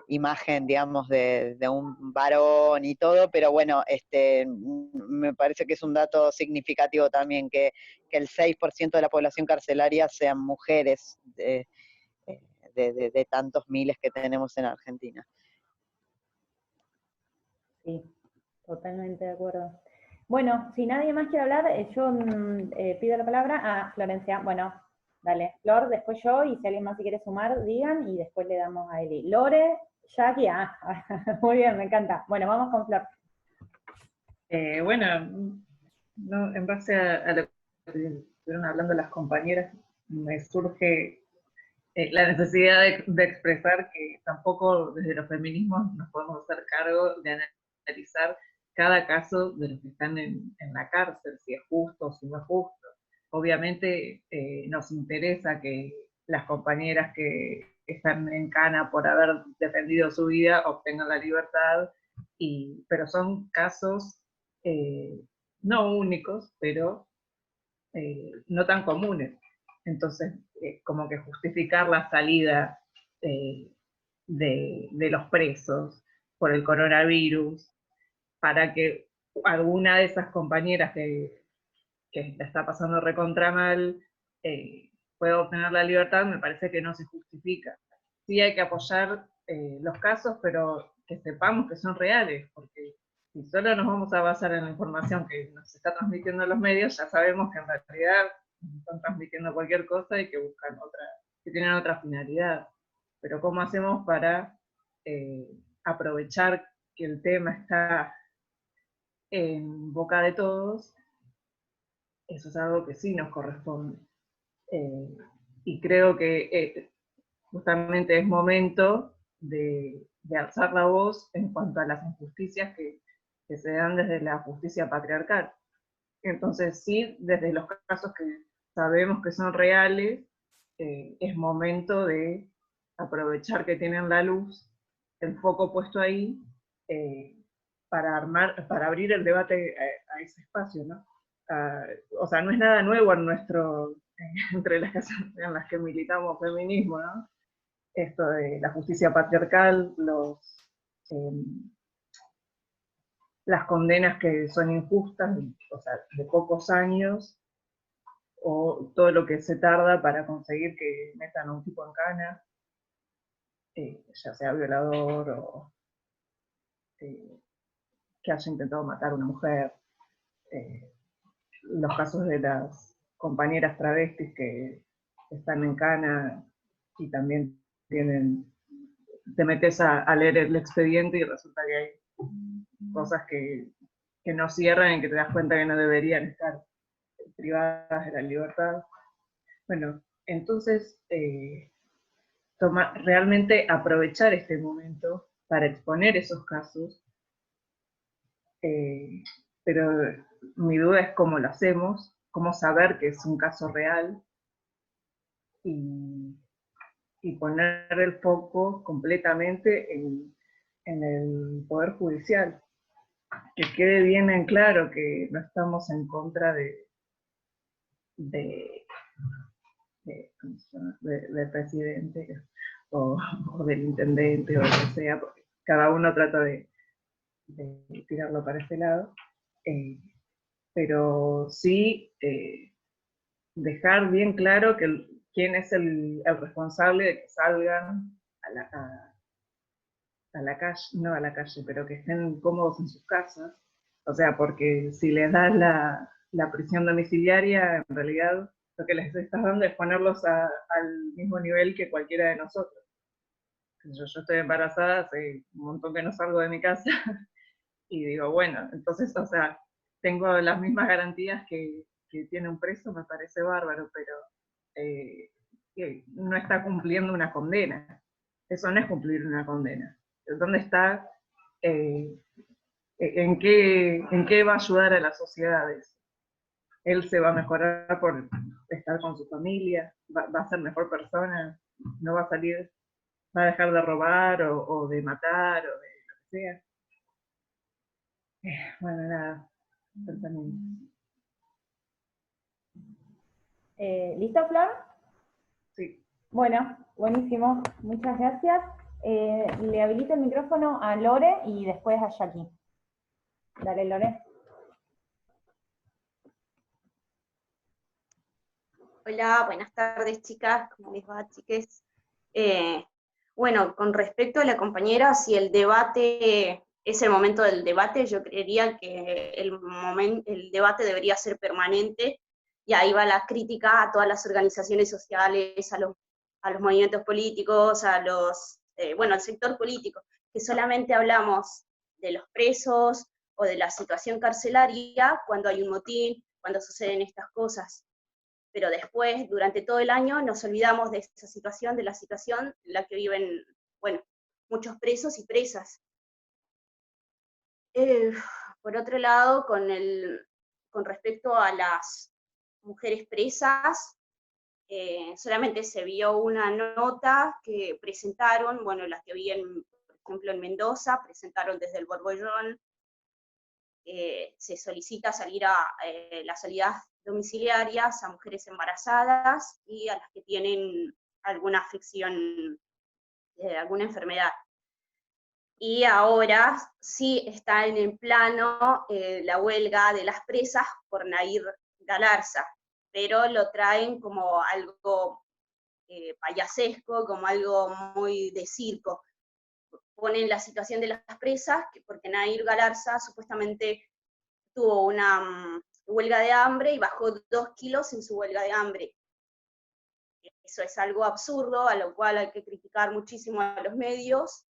imagen, digamos, de un varón y todo, pero bueno, me parece que es un dato significativo también que el 6% de la población carcelaria sean mujeres de tantos miles que tenemos en Argentina. Sí, totalmente de acuerdo. Bueno, si nadie más quiere hablar, yo pido la palabra a Florencia. Bueno, dale, Flor, después yo, y si alguien más se quiere sumar, digan, y después le damos a Eli. Lore, Jackie, muy bien, me encanta. Bueno, vamos con Flor. Bueno, no, en base a lo que estuvieron hablando las compañeras, me surge la necesidad de expresar que tampoco desde los feminismos nos podemos hacer cargo de analizar cada caso de los que están en la cárcel, si es justo o si no es justo. Obviamente nos interesa que las compañeras que están en cana por haber defendido su vida obtengan la libertad, pero son casos no únicos, pero no tan comunes. Entonces, como que justificar la salida de los presos por el coronavirus, para que alguna de esas compañeras que la está pasando recontra mal pueda obtener la libertad, me parece que no se justifica. Sí hay que apoyar los casos, pero que sepamos que son reales, porque si solo nos vamos a basar en la información que nos está transmitiendo los medios, ya sabemos que en realidad nos están transmitiendo cualquier cosa y que buscan que tienen otra finalidad. Pero ¿cómo hacemos para aprovechar que el tema está en boca de todos? Eso es algo que sí nos corresponde. Y creo que justamente es momento de alzar la voz en cuanto a las injusticias que se dan desde la justicia patriarcal. Entonces sí, desde los casos que sabemos que son reales, es momento de aprovechar que tienen la luz, el foco puesto ahí, para abrir el debate a ese espacio, ¿no? O sea, no es nada nuevo entre las casas en las que militamos feminismo, ¿no? Esto de la justicia patriarcal, las condenas que son injustas, o sea, de pocos años, o todo lo que se tarda para conseguir que metan a un tipo en cana, ya sea violador o que haya intentado matar a una mujer, los casos de las compañeras travestis que están en cana y también te metes a leer el expediente y resulta que hay cosas que no cierran y que te das cuenta que no deberían estar privadas de la libertad. Bueno, entonces realmente aprovechar este momento para exponer esos casos, pero mi duda es cómo lo hacemos, cómo saber que es un caso real y poner el foco completamente en el Poder Judicial. Que quede bien en claro que no estamos en contra del presidente o del intendente o lo que sea, porque cada uno trata de tirarlo para ese lado, pero sí dejar bien claro quién es el responsable de que salgan a la calle, no a la calle, pero que estén cómodos en sus casas. O sea, porque si les das la prisión domiciliaria, en realidad lo que les estás dando es ponerlos al mismo nivel que cualquiera de nosotros. Yo estoy embarazada, hace un montón que no salgo de mi casa, y digo, bueno, entonces, o sea, tengo las mismas garantías que tiene un preso, me parece bárbaro, pero no está cumpliendo una condena. Eso no es cumplir una condena. ¿Dónde está? ¿En qué va a ayudar a las sociedades? Él se va a mejorar por estar con su familia, va a ser mejor persona, no va a salir, va a dejar de robar o de matar o de lo que sea. Bueno, nada, pensamiento. ¿Listo, Flor? Sí. Bueno, buenísimo, muchas gracias. Le habilito el micrófono a Lore y después a Jackie. Dale, Lore. Hola, buenas tardes, chicas. ¿Cómo les va, chiques? Bueno, con respecto a la compañera, si el debate es el momento del debate, yo creería que el debate debería ser permanente, y ahí va la crítica a todas las organizaciones sociales, a los movimientos políticos, bueno, al sector político, que solamente hablamos de los presos o de la situación carcelaria cuando hay un motín, cuando suceden estas cosas. Pero después, durante todo el año, nos olvidamos de esa situación, de la situación en la que viven, bueno, muchos presos y presas. Por otro lado, con respecto a las mujeres presas, solamente se vio una nota que presentaron, bueno, las que vi, por ejemplo, en Mendoza, presentaron desde el Borbollón. Se solicita salir las salidas domiciliarias a mujeres embarazadas y a las que tienen alguna afección, alguna enfermedad. Y ahora sí está en el plano la huelga de las presas por Nahir Galarza, pero lo traen como algo payasesco, como algo muy de circo. Ponen la situación de las presas, porque Nahir Galarza supuestamente tuvo una huelga de hambre y bajó 2 kilos en su huelga de hambre. Eso es algo absurdo, a lo cual hay que criticar muchísimo a los medios,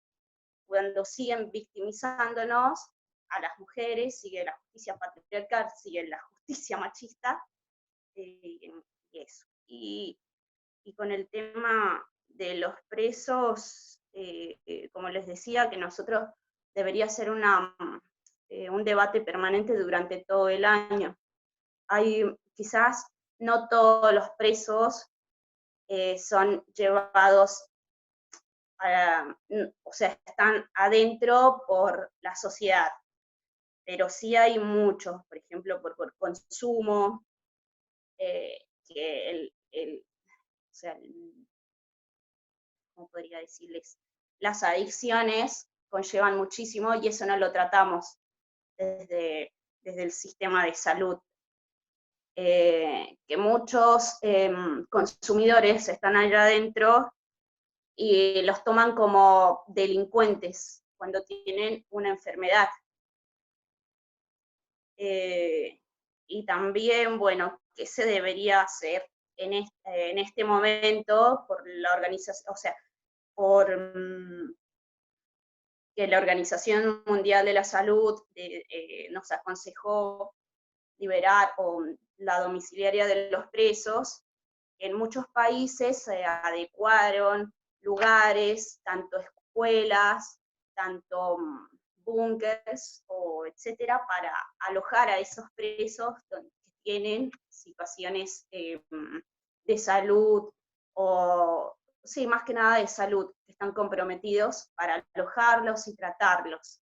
cuando siguen victimizándonos a las mujeres, sigue la justicia patriarcal, sigue la justicia machista, y eso. Y con el tema de los presos, como les decía, que nosotros debería ser un debate permanente durante todo el año. Hay quizás no todos los presos son llevados o sea, están adentro por la sociedad, pero sí hay muchos, por ejemplo, por consumo, que o sea, ¿cómo podría decirles? Las adicciones conllevan muchísimo y eso no lo tratamos. desde el sistema de salud. Que muchos consumidores están allá adentro y los toman como delincuentes cuando tienen una enfermedad. Y también, bueno, ¿qué se debería hacer en este momento por la organización, o sea, por que la Organización Mundial de la Salud nos aconsejó liberar la domiciliaria de los presos? En muchos países se adecuaron lugares, tanto escuelas, tanto búnkers, etcétera, para alojar a esos presos que tienen situaciones de salud, o sí, más que nada de salud, que están comprometidos para alojarlos y tratarlos.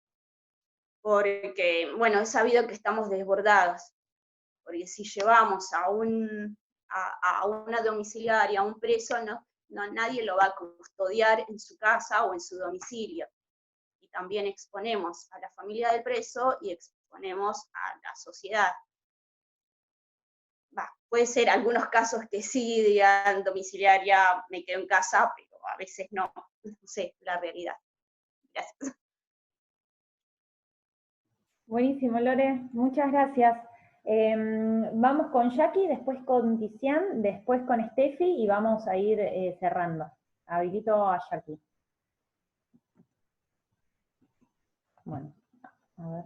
Porque, bueno, es sabido que estamos desbordados, porque si llevamos a una domiciliaria, a un preso, nadie lo va a custodiar en su casa o en su domicilio. Y también exponemos a la familia del preso y exponemos a la sociedad. Puede ser algunos casos que sí digan domiciliaria, me quedo en casa, pero a veces no sé la realidad. Gracias. Buenísimo, Lore, muchas gracias. Vamos con Jackie, después con Tizian, después con Steffi y vamos a ir cerrando. Habilito a Jackie. Bueno, a ver.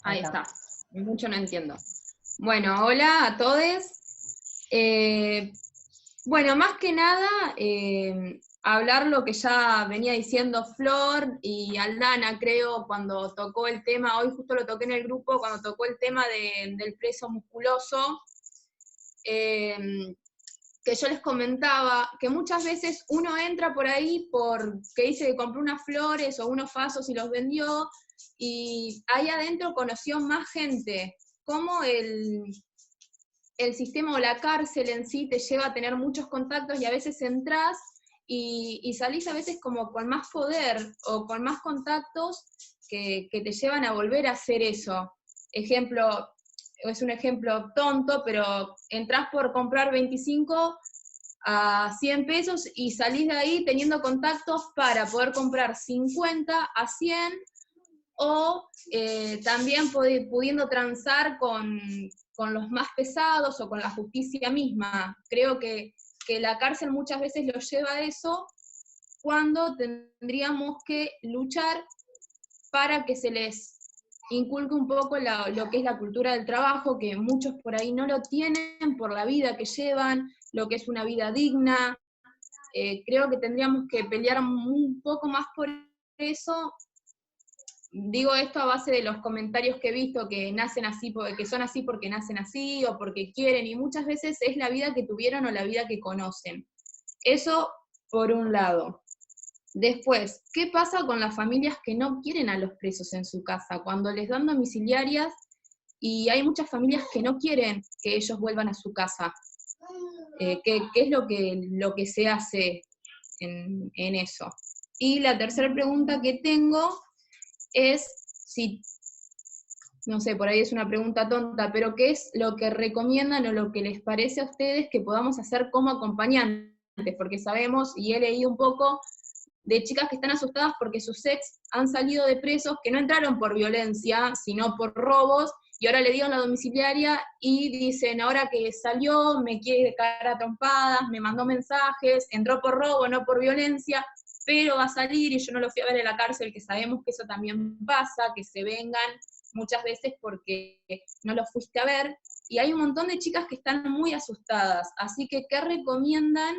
Ahí está. Mucho no entiendo. Bueno, hola a todos. Bueno, más que nada, hablar lo que ya venía diciendo Flor y Aldana, creo, cuando tocó el tema, hoy justo lo toqué en el grupo, cuando tocó el tema del preso musculoso, que yo les comentaba que muchas veces uno entra por ahí porque dice que compró unas flores o unos vasos y los vendió, y ahí adentro conoció más gente. Cómo el sistema o la cárcel en sí te lleva a tener muchos contactos y a veces entras y salís a veces como con más poder o con más contactos que te llevan a volver a hacer eso. Ejemplo, es un ejemplo tonto, pero entrás por comprar 25 a 100 pesos y salís de ahí teniendo contactos para poder comprar 50 a 100, o también pudiendo transar con los más pesados o con la justicia misma. Creo que la cárcel muchas veces lo lleva a eso, cuando tendríamos que luchar para que se les inculque un poco lo que es la cultura del trabajo, que muchos por ahí no lo tienen por la vida que llevan, lo que es una vida digna. Creo que tendríamos que pelear un poco más por eso. Digo esto a base de los comentarios que he visto, que nacen así, que son así porque nacen así, o porque quieren, y muchas veces es la vida que tuvieron o la vida que conocen. Eso por un lado. Después, ¿qué pasa con las familias que no quieren a los presos en su casa? Cuando les dan domiciliarias, y hay muchas familias que no quieren que ellos vuelvan a su casa. ¿Qué es lo que se hace en eso? Y la tercera pregunta que tengo es si, no sé, por ahí es una pregunta tonta, pero ¿qué es lo que recomiendan o lo que les parece a ustedes que podamos hacer como acompañantes? Porque sabemos, y he leído un poco, de chicas que están asustadas porque sus ex han salido de presos que no entraron por violencia, sino por robos, y ahora le dieron la domiciliaria y dicen, ahora que salió, me quiere caer a trompadas, me mandó mensajes, entró por robo, no por violencia, pero va a salir y yo no lo fui a ver en la cárcel, que sabemos que eso también pasa, que se vengan muchas veces porque no lo fuiste a ver, y hay un montón de chicas que están muy asustadas. Así que, ¿qué recomiendan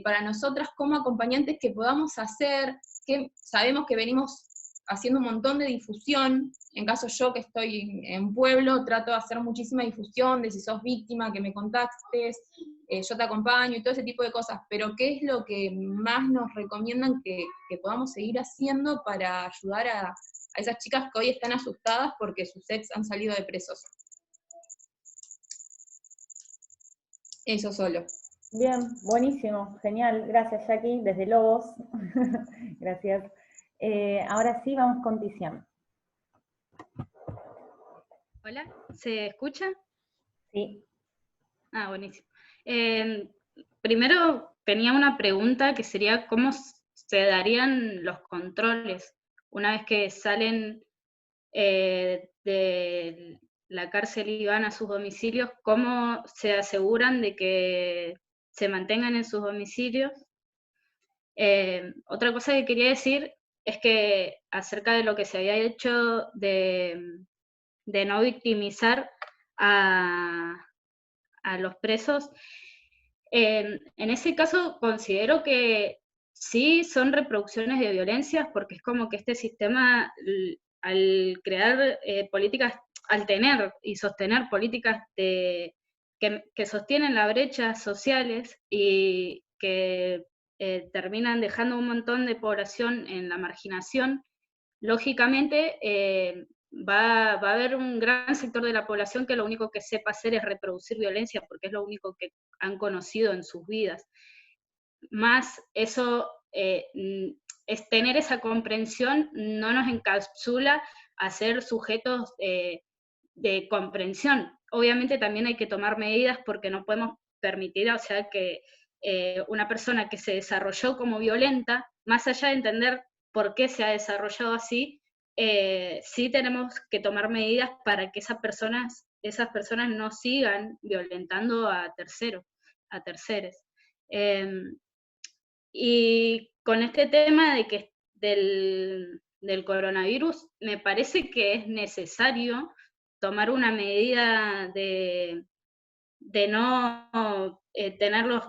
para nosotras como acompañantes que podamos hacer? Que sabemos que venimos haciendo un montón de difusión. En caso yo, que estoy en pueblo, trato de hacer muchísima difusión, de si sos víctima, que me contactes, yo te acompaño y todo ese tipo de cosas, pero ¿qué es lo que más nos recomiendan que podamos seguir haciendo para ayudar a esas chicas que hoy están asustadas porque sus ex han salido de presos? Eso solo. Bien, buenísimo, genial. Gracias, Jackie, desde Lobos. Gracias. Ahora sí, vamos con Tiziana. Hola, ¿se escucha? Sí. Ah, buenísimo. Primero tenía una pregunta que sería cómo se darían los controles una vez que salen de la cárcel y van a sus domicilios, cómo se aseguran de que se mantengan en sus domicilios. Otra cosa que quería decir es que acerca de lo que se había hecho de no victimizar a los presos, en ese caso considero que sí son reproducciones de violencias, porque es como que este sistema, al crear políticas, al tener y sostener políticas que sostienen las brechas sociales y que terminan dejando un montón de población en la marginación, lógicamente va a haber un gran sector de la población que lo único que sepa hacer es reproducir violencia, porque es lo único que han conocido en sus vidas. Más eso, es tener esa comprensión, no nos encapsula a ser sujetos de comprensión. Obviamente también hay que tomar medidas porque no podemos permitir, o sea, que una persona que se desarrolló como violenta, más allá de entender por qué se ha desarrollado así, sí tenemos que tomar medidas para que esas personas no sigan violentando a terceros, a terceros. Y con este tema del coronavirus, me parece que es necesario tomar una medida de no tenerlos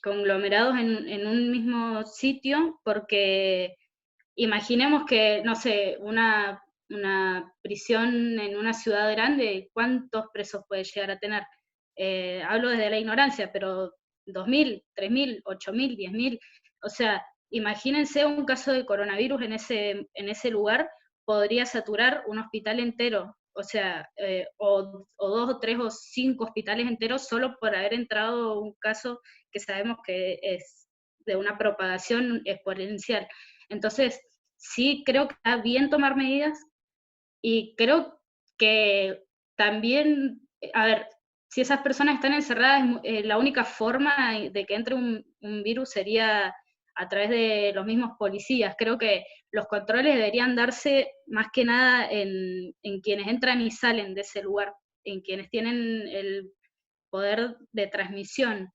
conglomerados en un mismo sitio, porque imaginemos que, no sé, una prisión en una ciudad grande, ¿cuántos presos puede llegar a tener? Hablo desde la ignorancia, pero 2.000, 3.000, 8.000, 10.000, o sea, imagínense un caso de coronavirus en ese lugar, podría saturar un hospital entero, o sea, o 2 o 3 o 5 hospitales enteros solo por haber entrado un caso que sabemos que es de una propagación exponencial. Entonces, sí creo que está bien tomar medidas y creo que también, a ver, si esas personas están encerradas, la única forma de que entre un virus sería a través de los mismos policías. Creo que los controles deberían darse más que nada en quienes entran y salen de ese lugar, en quienes tienen el poder de transmisión,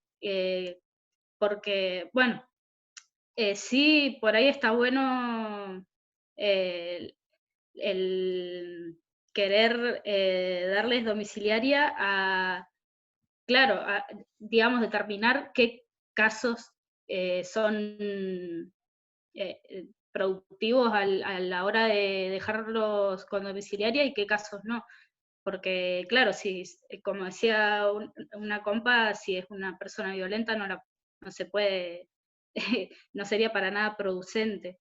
porque, bueno, sí, por ahí está bueno el querer darles domiciliaria claro, digamos, determinar qué casos son productivos a la hora de dejarlos con domiciliaria y qué casos no. Porque, claro, si, como decía una compa, si es una persona violenta no se puede, no sería para nada producente.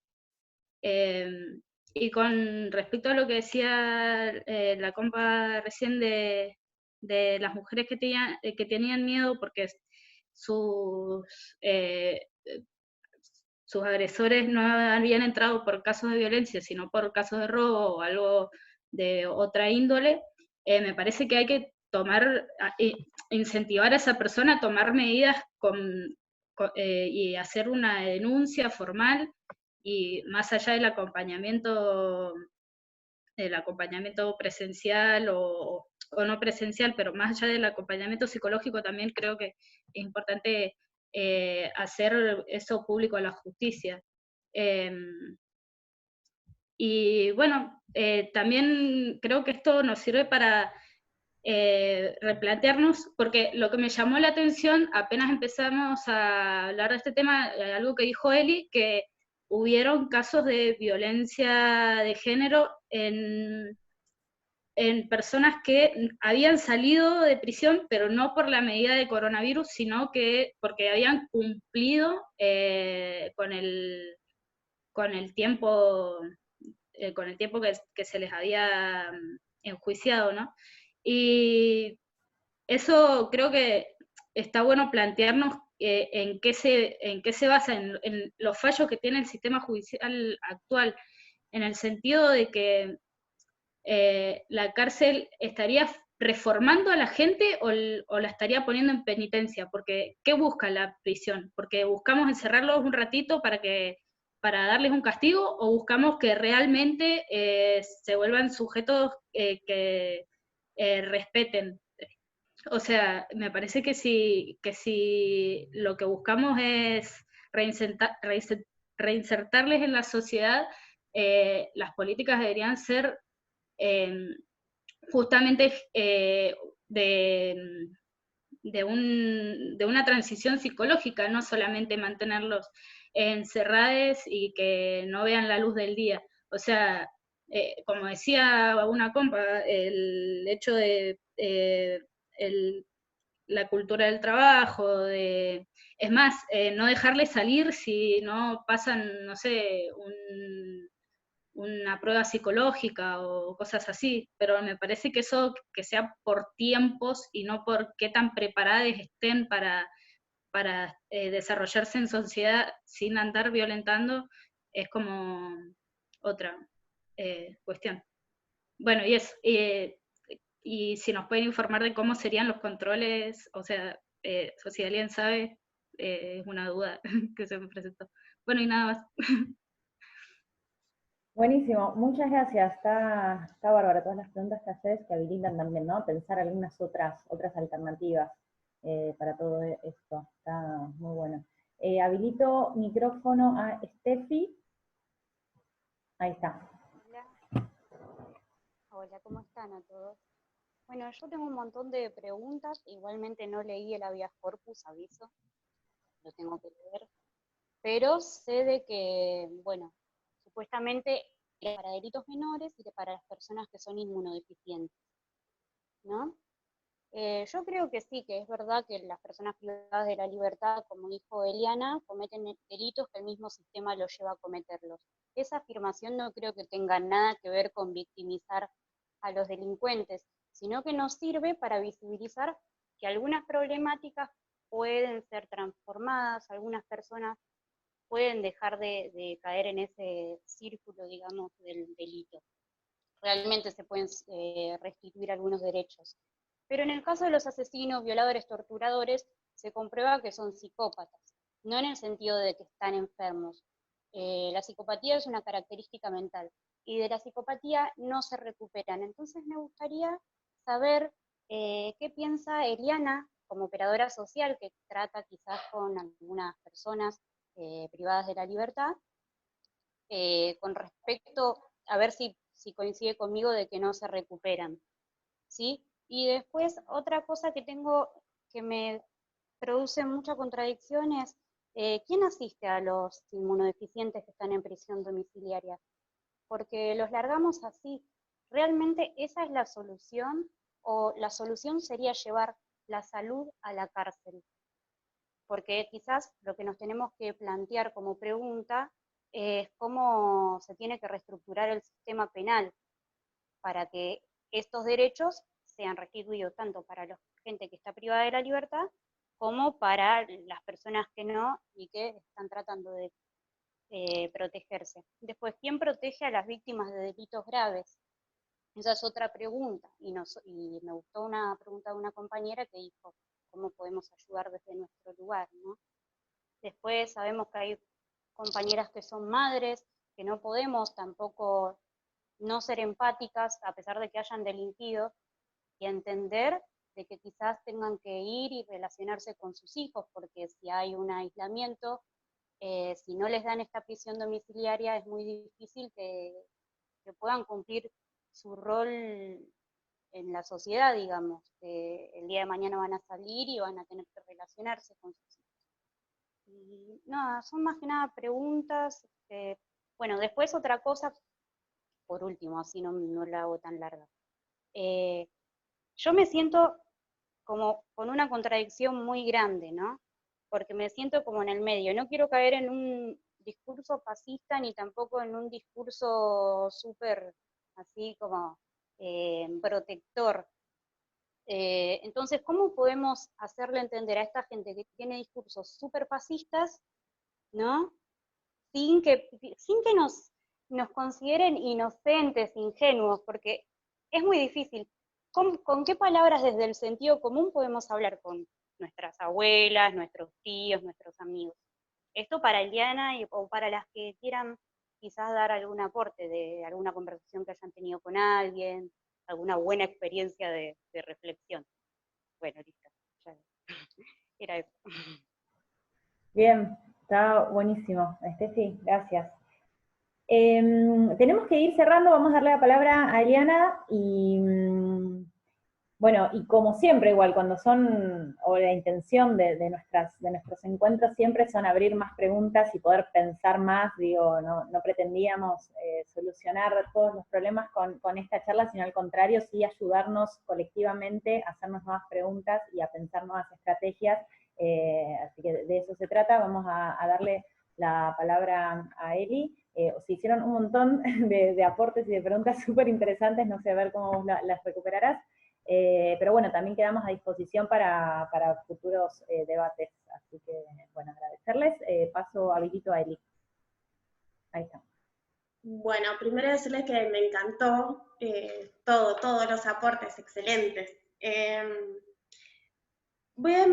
Y con respecto a lo que decía la compa recién de las mujeres que tenían miedo porque sus, eh, sus agresores no habían entrado por casos de violencia, sino por casos de robo o algo de otra índole, me parece que hay que incentivar a esa persona a tomar medidas y hacer una denuncia formal, y más allá del acompañamiento presencial o no presencial, pero más allá del acompañamiento psicológico, también creo que es importante hacer eso público a la justicia. Y bueno, también creo que esto nos sirve para replantearnos, porque lo que me llamó la atención, apenas empezamos a hablar de este tema, algo que dijo Eli, que hubieron casos de violencia de género en personas que habían salido de prisión, pero no por la medida de coronavirus, sino que porque habían cumplido con el tiempo que se les había enjuiciado, ¿no? Y eso creo que está bueno plantearnos en qué se basa, en los fallos que tiene el sistema judicial actual, en el sentido de que la cárcel estaría reformando a la gente o la estaría poniendo en penitencia, porque ¿qué busca la prisión? Porque buscamos encerrarlos un ratito para darles un castigo, o buscamos que realmente se vuelvan sujetos que respeten. O sea, me parece que si lo que buscamos es reinsertarles en la sociedad, las políticas deberían ser justamente de una transición psicológica, no solamente mantenerlos encerrados y que no vean la luz del día. O sea, como decía una compa, el hecho de la cultura del trabajo, es más, no dejarles salir si no pasan, no sé, una prueba psicológica o cosas así, pero me parece que eso, que sea por tiempos y no por qué tan preparadas estén para desarrollarse en sociedad sin andar violentando, es como otra cuestión. Bueno, y eso, y si nos pueden informar de cómo serían los controles, o sea, si alguien sabe, es una duda que se me presentó. Bueno, y nada más. Buenísimo, muchas gracias. Está bárbaro todas las preguntas que haces, que habilitan también, ¿no? Pensar algunas otras alternativas para todo esto. Está muy bueno. Habilito micrófono a Steffi. Ahí está. Hola. Hola, ¿cómo están a todos? Bueno, yo tengo un montón de preguntas, igualmente no leí el habeas corpus, aviso, lo tengo que leer, pero sé de que, bueno, supuestamente es para delitos menores y para las personas que son inmunodeficientes, ¿no? Yo creo que sí, que es verdad que las personas privadas de la libertad, como dijo Eliana, cometen delitos que el mismo sistema los lleva a cometerlos. Esa afirmación no creo que tenga nada que ver con victimizar a los delincuentes, sino que nos sirve para visibilizar que algunas problemáticas pueden ser transformadas, algunas personas pueden dejar de caer en ese círculo, digamos, del delito. Realmente se pueden restituir algunos derechos. Pero en el caso de los asesinos, violadores, torturadores, se comprueba que son psicópatas, no en el sentido de que están enfermos. La psicopatía es una característica mental y de la psicopatía no se recuperan. Entonces me gustaría saber qué piensa Eliana como operadora social que trata quizás con algunas personas privadas de la libertad, con respecto a ver si coincide conmigo de que no se recuperan, ¿sí? Y después otra cosa que tengo que me produce mucha contradicción es, ¿quién asiste a los inmunodeficientes que están en prisión domiciliaria? Porque los largamos así. ¿Realmente esa es la solución? ¿O la solución sería llevar la salud a la cárcel? Porque quizás lo que nos tenemos que plantear como pregunta es cómo se tiene que reestructurar el sistema penal para que estos derechos sean restituidos tanto para la gente que está privada de la libertad como para las personas que no y que están tratando de protegerse. Después, ¿quién protege a las víctimas de delitos graves? Esa es otra pregunta, y me gustó una pregunta de una compañera que dijo, ¿cómo podemos ayudar desde nuestro lugar, ¿no? Después sabemos que hay compañeras que son madres, que no podemos tampoco no ser empáticas a pesar de que hayan delinquido y entender de que quizás tengan que ir y relacionarse con sus hijos, porque si hay un aislamiento, si no les dan esta prisión domiciliaria es muy difícil que puedan cumplir su rol en la sociedad, digamos, que el día de mañana van a salir y van a tener que relacionarse con sus hijos. Y nada, son más que nada preguntas. Bueno, después otra cosa, por último, así no la hago tan larga. Yo me siento como con una contradicción muy grande, ¿no? Porque me siento como en el medio. No quiero caer en un discurso fascista ni tampoco en un discurso súper así como protector. Entonces, ¿cómo podemos hacerle entender a esta gente que tiene discursos súper fascistas, ¿no? Sin que nos consideren inocentes, ingenuos, porque es muy difícil. ¿Con qué palabras desde el sentido común podemos hablar con nuestras abuelas, nuestros tíos, nuestros amigos? Esto para Eliana o para las que quieran quizás dar algún aporte de alguna conversación que hayan tenido con alguien, alguna buena experiencia de reflexión. Bueno, listo. Ya era eso. Bien, está buenísimo. Sí, gracias. Tenemos que ir cerrando, vamos a darle la palabra a Eliana y bueno, y como siempre igual, cuando son, o la intención de nuestros encuentros siempre son abrir más preguntas y poder pensar más, digo, no pretendíamos solucionar todos los problemas con esta charla, sino al contrario, sí ayudarnos colectivamente a hacernos nuevas preguntas y a pensar nuevas estrategias, así que de eso se trata. Vamos a darle la palabra a Eli. Se hicieron un montón de aportes y de preguntas súper interesantes, no sé, a ver cómo vos las recuperarás. Pero bueno, también quedamos a disposición para futuros debates. Así que, bueno, agradecerles. Paso habilito a Eli. Ahí está. Bueno, primero decirles que me encantó todos los aportes, excelentes. Voy a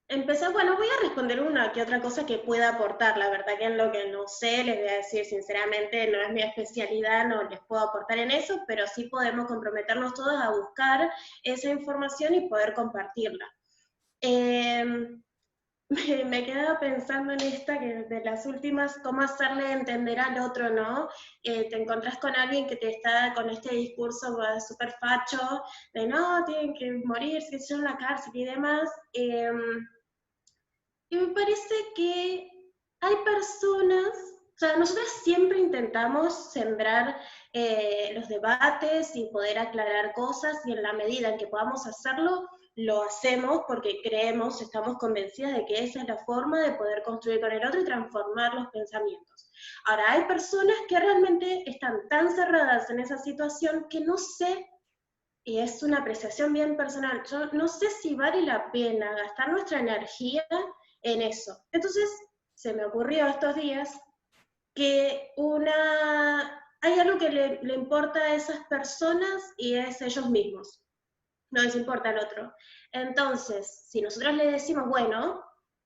empezar, bueno, voy a responder una que otra cosa que pueda aportar. La verdad que en lo que no sé, les voy a decir sinceramente, no es mi especialidad, no les puedo aportar en eso, pero sí podemos comprometernos todos a buscar esa información y poder compartirla. Me quedaba pensando en esta, que de las últimas, cómo hacerle entender al otro, ¿no? Te encontrás con alguien que te está con este discurso súper facho, de no, tienen que morirse, que se en la cárcel y demás. Y me parece que hay personas, o sea, nosotros siempre intentamos sembrar los debates y poder aclarar cosas, y en la medida en que podamos hacerlo, lo hacemos porque creemos, estamos convencidas de que esa es la forma de poder construir con el otro y transformar los pensamientos. Ahora, hay personas que realmente están tan cerradas en esa situación que no sé, y es una apreciación bien personal, yo no sé si vale la pena gastar nuestra energía en eso. Entonces, se me ocurrió estos días que hay algo que le importa a esas personas y es ellos mismos. No les importa al otro. Entonces, si nosotros le decimos, bueno,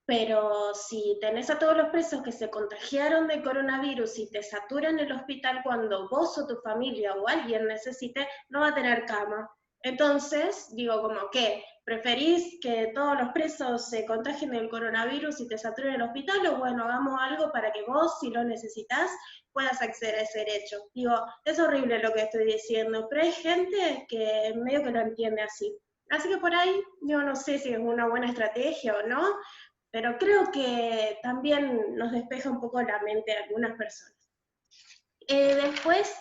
pero si tenés a todos los presos que se contagiaron de coronavirus y te saturan el hospital cuando vos o tu familia o alguien necesite, no va a tener cama. Entonces, digo, como que, ¿preferís que todos los presos se contagien del coronavirus y te saturen el hospital? O bueno, hagamos algo para que vos, si lo necesitas, puedas acceder a ese derecho. Digo, es horrible lo que estoy diciendo, pero hay gente que medio que lo entiende así. Así que por ahí, yo no sé si es una buena estrategia o no, pero creo que también nos despeja un poco la mente a algunas personas. Después,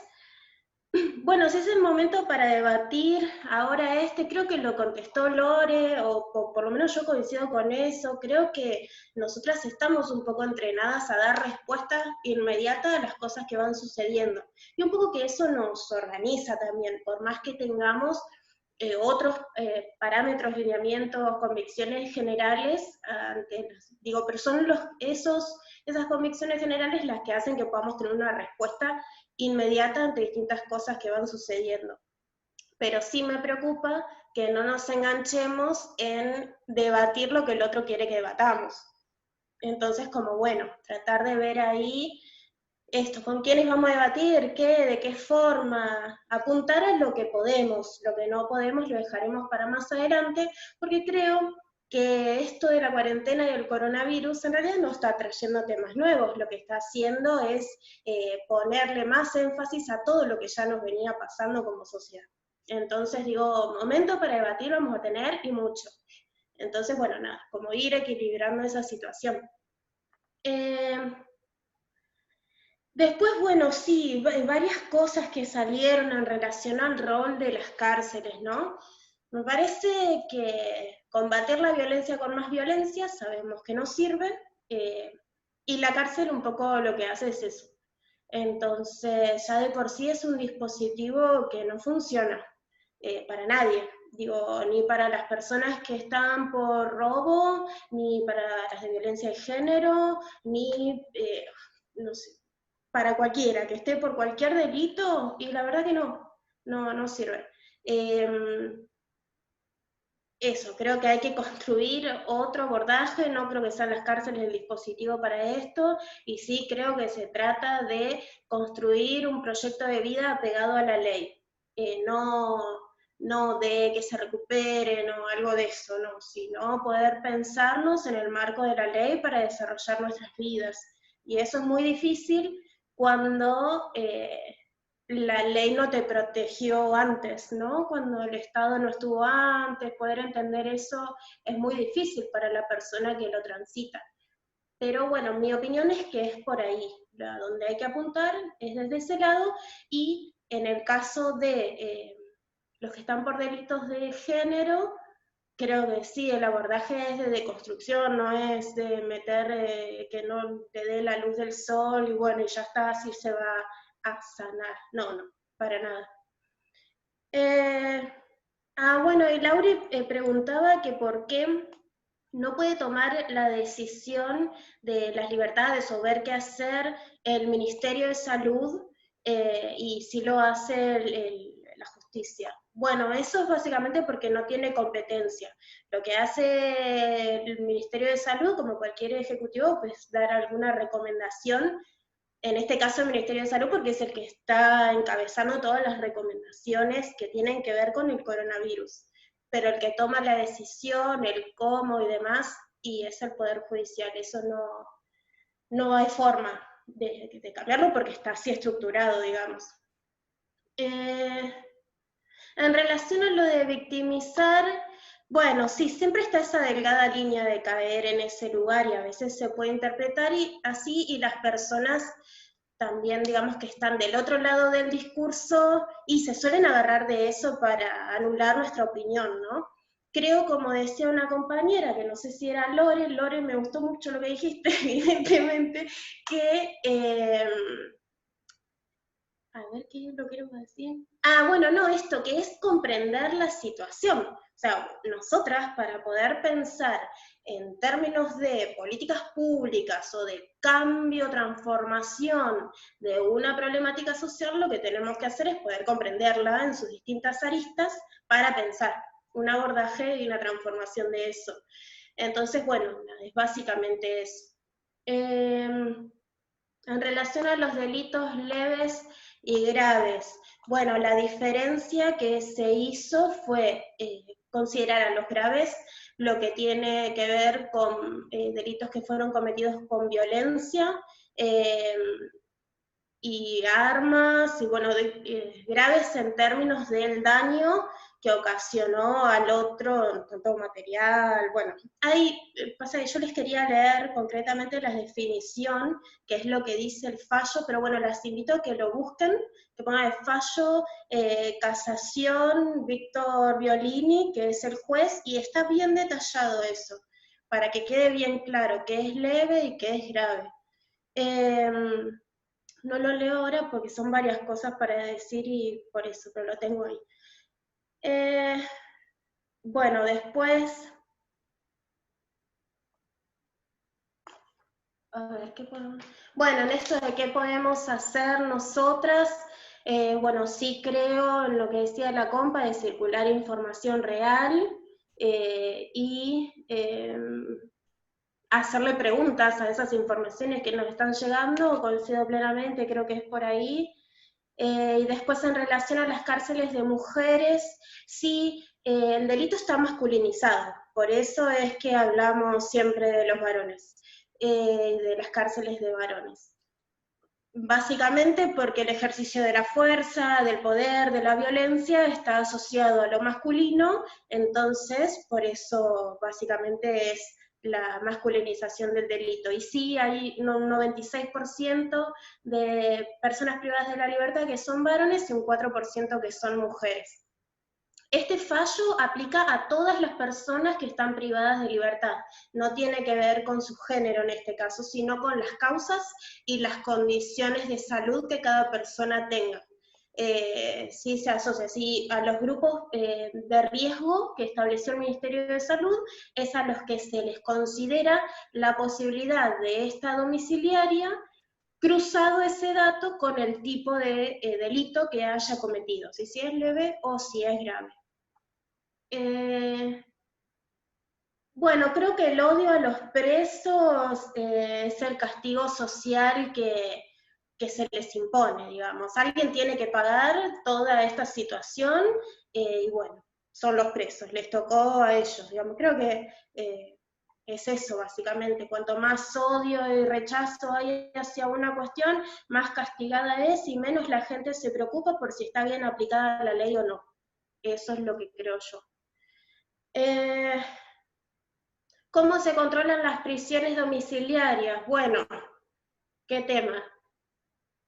bueno, si es el momento para debatir ahora creo que lo contestó Lore, o por lo menos yo coincido con eso, creo que nosotras estamos un poco entrenadas a dar respuesta inmediata a las cosas que van sucediendo, y un poco que eso nos organiza también, por más que tengamos otros parámetros, lineamientos, convicciones generales, digo, pero son esas convicciones generales las que hacen que podamos tener una respuesta inmediata ante distintas cosas que van sucediendo. Pero sí me preocupa que no nos enganchemos en debatir lo que el otro quiere que debatamos. Entonces, como bueno, tratar de ver ahí esto, con quiénes vamos a debatir, de qué forma, apuntar a lo que podemos, lo que no podemos lo dejaremos para más adelante, porque creo que esto de la cuarentena y el coronavirus en realidad no está trayendo temas nuevos, lo que está haciendo es ponerle más énfasis a todo lo que ya nos venía pasando como sociedad. Entonces digo, momento para debatir vamos a tener y mucho. Entonces, bueno, nada, como ir equilibrando esa situación. Después, bueno, sí, varias cosas que salieron en relación al rol de las cárceles, ¿no? Me parece que combatir la violencia con más violencia sabemos que no sirve, y la cárcel un poco lo que hace es eso. Entonces, ya de por sí es un dispositivo que no funciona para nadie. Digo, ni para las personas que están por robo, ni para las de violencia de género, ni, no sé, para cualquiera, que esté por cualquier delito, y la verdad que no sirve. Eso, creo que hay que construir otro abordaje, no creo que sean las cárceles el dispositivo para esto, y sí creo que se trata de construir un proyecto de vida apegado a la ley, no de que se recuperen o algo de eso, no, sino poder pensarnos en el marco de la ley para desarrollar nuestras vidas. Y eso es muy difícil cuando la ley no te protegió antes, ¿no? Cuando el Estado no estuvo antes, poder entender eso es muy difícil para la persona que lo transita. Pero bueno, mi opinión es que es por ahí, donde hay que apuntar es desde ese lado, y en el caso de los que están por delitos de género, creo que sí, el abordaje es de deconstrucción, no es de meter que no te dé la luz del sol y bueno, y ya está, así se va a sanar. No, para nada. Bueno, y Lauri preguntaba que por qué no puede tomar la decisión de las libertades o ver qué hacer el Ministerio de Salud y si lo hace la justicia. Bueno, eso es básicamente porque no tiene competencia. Lo que hace el Ministerio de Salud, como cualquier ejecutivo, pues dar alguna recomendación, en este caso el Ministerio de Salud, porque es el que está encabezando todas las recomendaciones que tienen que ver con el coronavirus. Pero el que toma la decisión, el cómo y demás, y es el Poder Judicial. Eso no hay forma de cambiarlo porque está así estructurado, digamos. En relación a lo de victimizar, bueno, sí, siempre está esa delgada línea de caer en ese lugar y a veces se puede interpretar así, y las personas también, digamos, que están del otro lado del discurso y se suelen agarrar de eso para anular nuestra opinión, ¿no? Creo, como decía una compañera, que no sé si era Lore, me gustó mucho lo que dijiste, evidentemente, que... a ver, ¿qué lo quiero decir? Bueno, no, esto, que es comprender la situación. O sea, nosotras, para poder pensar en términos de políticas públicas o de cambio, transformación de una problemática social, lo que tenemos que hacer es poder comprenderla en sus distintas aristas para pensar un abordaje y una transformación de eso. Entonces, bueno, es básicamente eso. En relación a los delitos leves y graves, bueno, la diferencia que se hizo fue considerar a los graves lo que tiene que ver con delitos que fueron cometidos con violencia y armas, y bueno, graves en términos del daño que ocasionó al otro, tanto material, bueno, pasa que yo les quería leer concretamente la definición, que es lo que dice el fallo, pero bueno, las invito a que lo busquen, que pongan el fallo, casación, Víctor Violini, que es el juez, y está bien detallado eso, para que quede bien claro qué es leve y qué es grave. No lo leo ahora porque son varias cosas para decir y por eso, pero lo tengo ahí. Bueno, después... A ver, ¿qué podemos...? Bueno, en esto de qué podemos hacer nosotras, bueno, sí creo en lo que decía la compa de circular información real y hacerle preguntas a esas informaciones que nos están llegando, coincido plenamente, creo que es por ahí. Y después en relación a las cárceles de mujeres, sí, el delito está masculinizado, por eso es que hablamos siempre de los varones, de las cárceles de varones. Básicamente porque el ejercicio de la fuerza, del poder, de la violencia está asociado a lo masculino, entonces por eso básicamente es la masculinización del delito. Y sí, hay un 96% de personas privadas de la libertad que son varones y un 4% que son mujeres. Este fallo aplica a todas las personas que están privadas de libertad, no tiene que ver con su género en este caso, sino con las causas y las condiciones de salud que cada persona tenga. sí se asocia, sí, a los grupos de riesgo que estableció el Ministerio de Salud, es a los que se les considera la posibilidad de esta domiciliaria, cruzado ese dato con el tipo de delito que haya cometido, si es leve o si es grave. Bueno, creo que el odio a los presos es el castigo social que se les impone, digamos. Alguien tiene que pagar toda esta situación y bueno, son los presos, les tocó a ellos, digamos. Creo que es eso, básicamente. Cuanto más odio y rechazo hay hacia una cuestión, más castigada es y menos la gente se preocupa por si está bien aplicada la ley o no. Eso es lo que creo yo. ¿Cómo se controlan las prisiones domiciliarias? Bueno, ¿qué tema?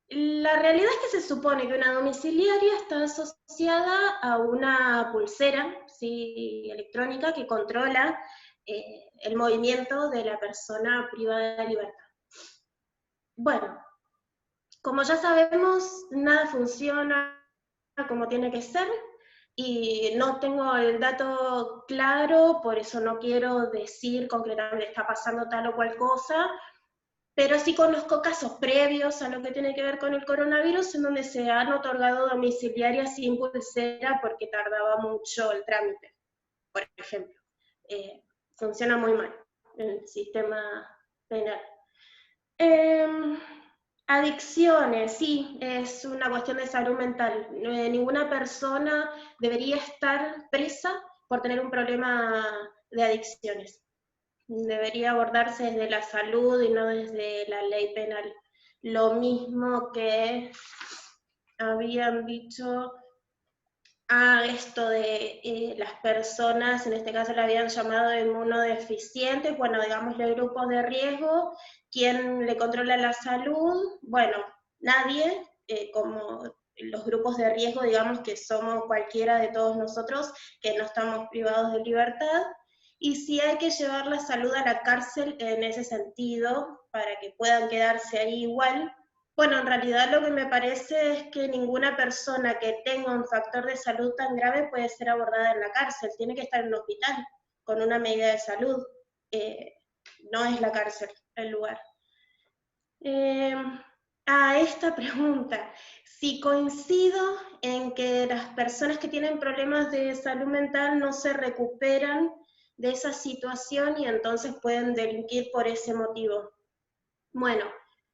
La realidad es que se supone que una domiciliaria está asociada a una pulsera, ¿sí?, electrónica que controla el movimiento de la persona privada de libertad. Bueno, como ya sabemos, nada funciona como tiene que ser, y no tengo el dato claro, por eso no quiero decir concretamente está pasando tal o cual cosa, pero sí conozco casos previos a lo que tiene que ver con el coronavirus en donde se han otorgado domiciliarias sin pulsera porque tardaba mucho el trámite, por ejemplo. Funciona muy mal el sistema penal. Adicciones, sí, es una cuestión de salud mental. Ninguna persona debería estar presa por tener un problema de adicciones. Debería abordarse desde la salud y no desde la ley penal. Lo mismo que habían dicho esto de las personas, en este caso la habían llamado inmunodeficientes, bueno, digámosle grupos de riesgo. ¿Quién le controla la salud? Bueno, nadie, como los grupos de riesgo, digamos que somos cualquiera de todos nosotros que no estamos privados de libertad, y si hay que llevar la salud a la cárcel en ese sentido, para que puedan quedarse ahí igual. Bueno, en realidad lo que me parece es que ninguna persona que tenga un factor de salud tan grave puede ser abordada en la cárcel, tiene que estar en un hospital con una medida de salud, no es la cárcel el lugar. Esta pregunta, si coincido en que las personas que tienen problemas de salud mental no se recuperan de esa situación y entonces pueden delinquir por ese motivo. Bueno,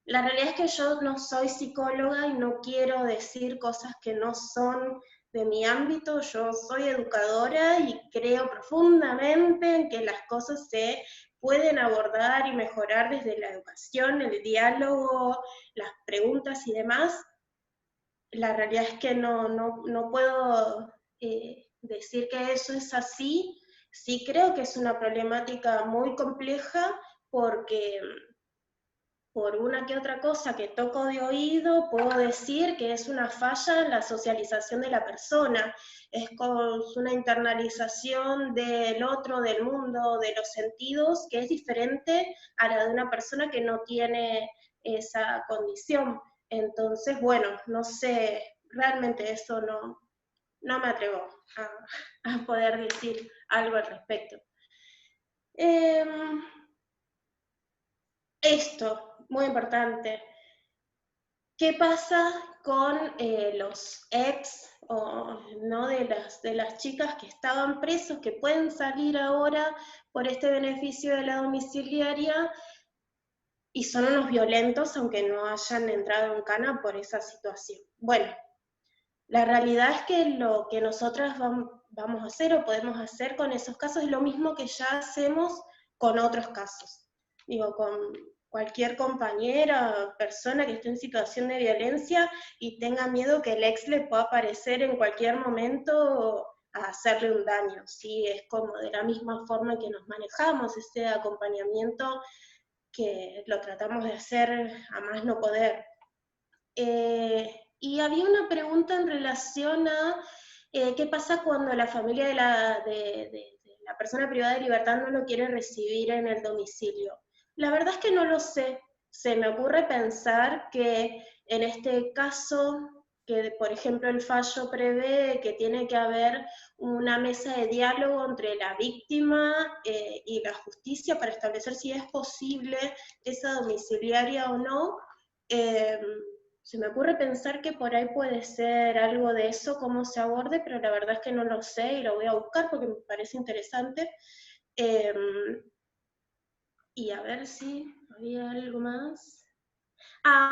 la realidad es que yo no soy psicóloga y no quiero decir cosas que no son de mi ámbito. Yo soy educadora y creo profundamente en que las cosas se pueden abordar y mejorar desde la educación, el diálogo, las preguntas y demás. La realidad es que no puedo decir que eso es así. Sí creo que es una problemática muy compleja porque por una que otra cosa que toco de oído, puedo decir que es una falla en la socialización de la persona, es una internalización del otro, del mundo, de los sentidos, que es diferente a la de una persona que no tiene esa condición. Entonces, bueno, no sé, realmente eso no me atrevo a poder decir algo al respecto. Esto, muy importante. ¿Qué pasa con los ex ¿no? de las chicas que estaban presos, que pueden salir ahora por este beneficio de la domiciliaria y son unos violentos aunque no hayan entrado en cana por esa situación? Bueno, la realidad es que lo que nosotras vamos a hacer o podemos hacer con esos casos es lo mismo que ya hacemos con otros casos. Digo, con cualquier compañera, persona que esté en situación de violencia y tenga miedo que el ex le pueda aparecer en cualquier momento a hacerle un daño, ¿sí? Es como de la misma forma que nos manejamos, ese acompañamiento que lo tratamos de hacer a más no poder. Y había una pregunta en relación a qué pasa cuando la familia de la persona privada de libertad no lo quiere recibir en el domicilio. La verdad es que no lo sé. Se me ocurre pensar que en este caso que por ejemplo el fallo prevé que tiene que haber una mesa de diálogo entre la víctima y la justicia para establecer si es posible esa domiciliaria o no. Se me ocurre pensar que por ahí puede ser algo de eso, cómo se aborde, pero la verdad es que no lo sé y lo voy a buscar porque me parece interesante. Y a ver si había algo más.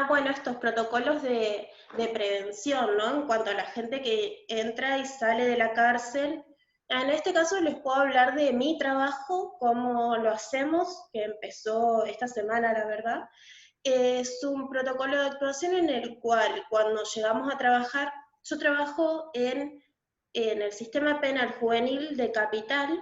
Bueno, estos protocolos de prevención, ¿no? En cuanto a la gente que entra y sale de la cárcel. En este caso les puedo hablar de mi trabajo, cómo lo hacemos, que empezó esta semana, la verdad. Es un protocolo de actuación en el cual, cuando llegamos a trabajar, yo trabajo en el sistema penal juvenil de Capital,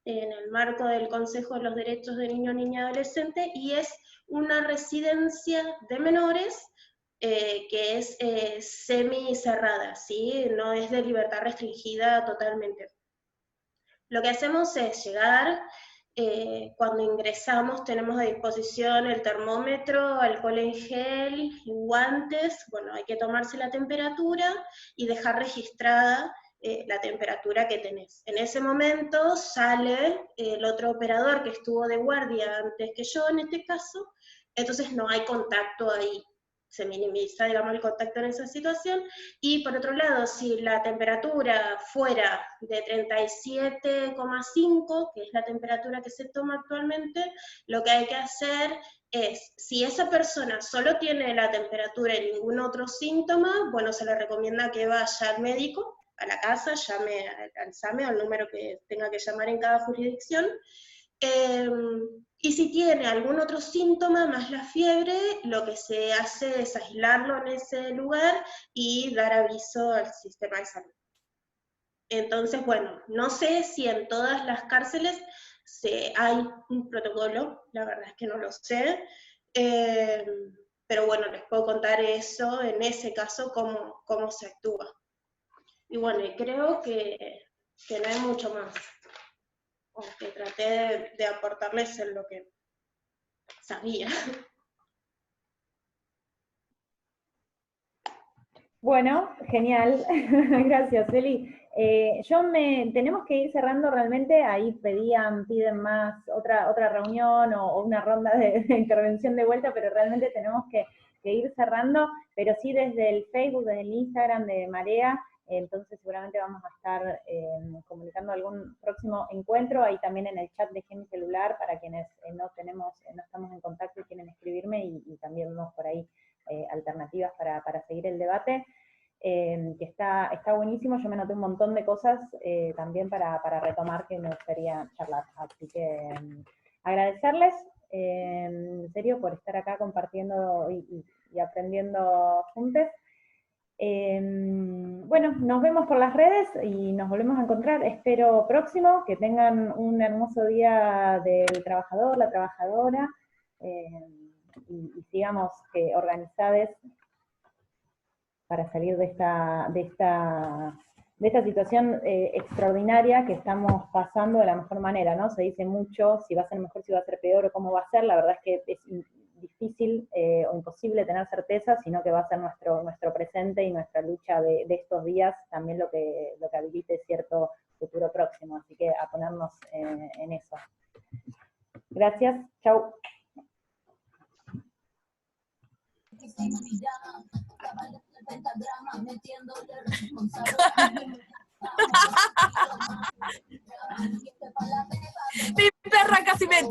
en el marco del Consejo de los Derechos de Niño, Niña y Adolescente, y es una residencia de menores que es semi-cerrada, ¿sí? No es de libertad restringida totalmente. Lo que hacemos es llegar, cuando ingresamos tenemos a disposición el termómetro, alcohol en gel, guantes, bueno, hay que tomarse la temperatura y dejar registrada la temperatura que tenés. En ese momento sale el otro operador que estuvo de guardia antes que yo en este caso, entonces no hay contacto ahí, se minimiza, digamos, el contacto en esa situación, y por otro lado, si la temperatura fuera de 37,5, que es la temperatura que se toma actualmente, lo que hay que hacer es, si esa persona solo tiene la temperatura y ningún otro síntoma, bueno, se le recomienda que vaya al médico, a la casa, llame al SAME, al número que tenga que llamar en cada jurisdicción, y si tiene algún otro síntoma más la fiebre, lo que se hace es aislarlo en ese lugar y dar aviso al sistema de salud. Entonces, bueno, no sé si en todas las cárceles hay un protocolo, la verdad es que no lo sé, pero bueno, les puedo contar eso, en ese caso, cómo se actúa. Y bueno, y creo que no hay mucho más. Que traté de aportarles en lo que sabía. Bueno, genial. Gracias, Eli. Tenemos que ir cerrando realmente, ahí piden más otra reunión o una ronda de intervención de vuelta, pero realmente tenemos que ir cerrando, pero sí desde el Facebook, desde el Instagram de Marea, entonces seguramente vamos a estar comunicando algún próximo encuentro, ahí también en el chat dejé mi celular para quienes no estamos en contacto y quieren escribirme, y también vemos por ahí alternativas para seguir el debate, que está buenísimo. Yo me noté un montón de cosas también para retomar que me gustaría charlar, así que agradecerles en serio por estar acá compartiendo y aprendiendo juntos. Bueno, nos vemos por las redes y nos volvemos a encontrar, espero próximo, que tengan un hermoso día del trabajador, la trabajadora, y sigamos organizados para salir de esta situación extraordinaria que estamos pasando de la mejor manera, ¿no? Se dice mucho si va a ser mejor, si va a ser peor o cómo va a ser. La verdad es que es difícil o imposible tener certeza, sino que va a ser nuestro presente y nuestra lucha de estos días también lo que habilite cierto futuro próximo. Así que a ponernos en eso. Gracias, chau. Mi perra casi me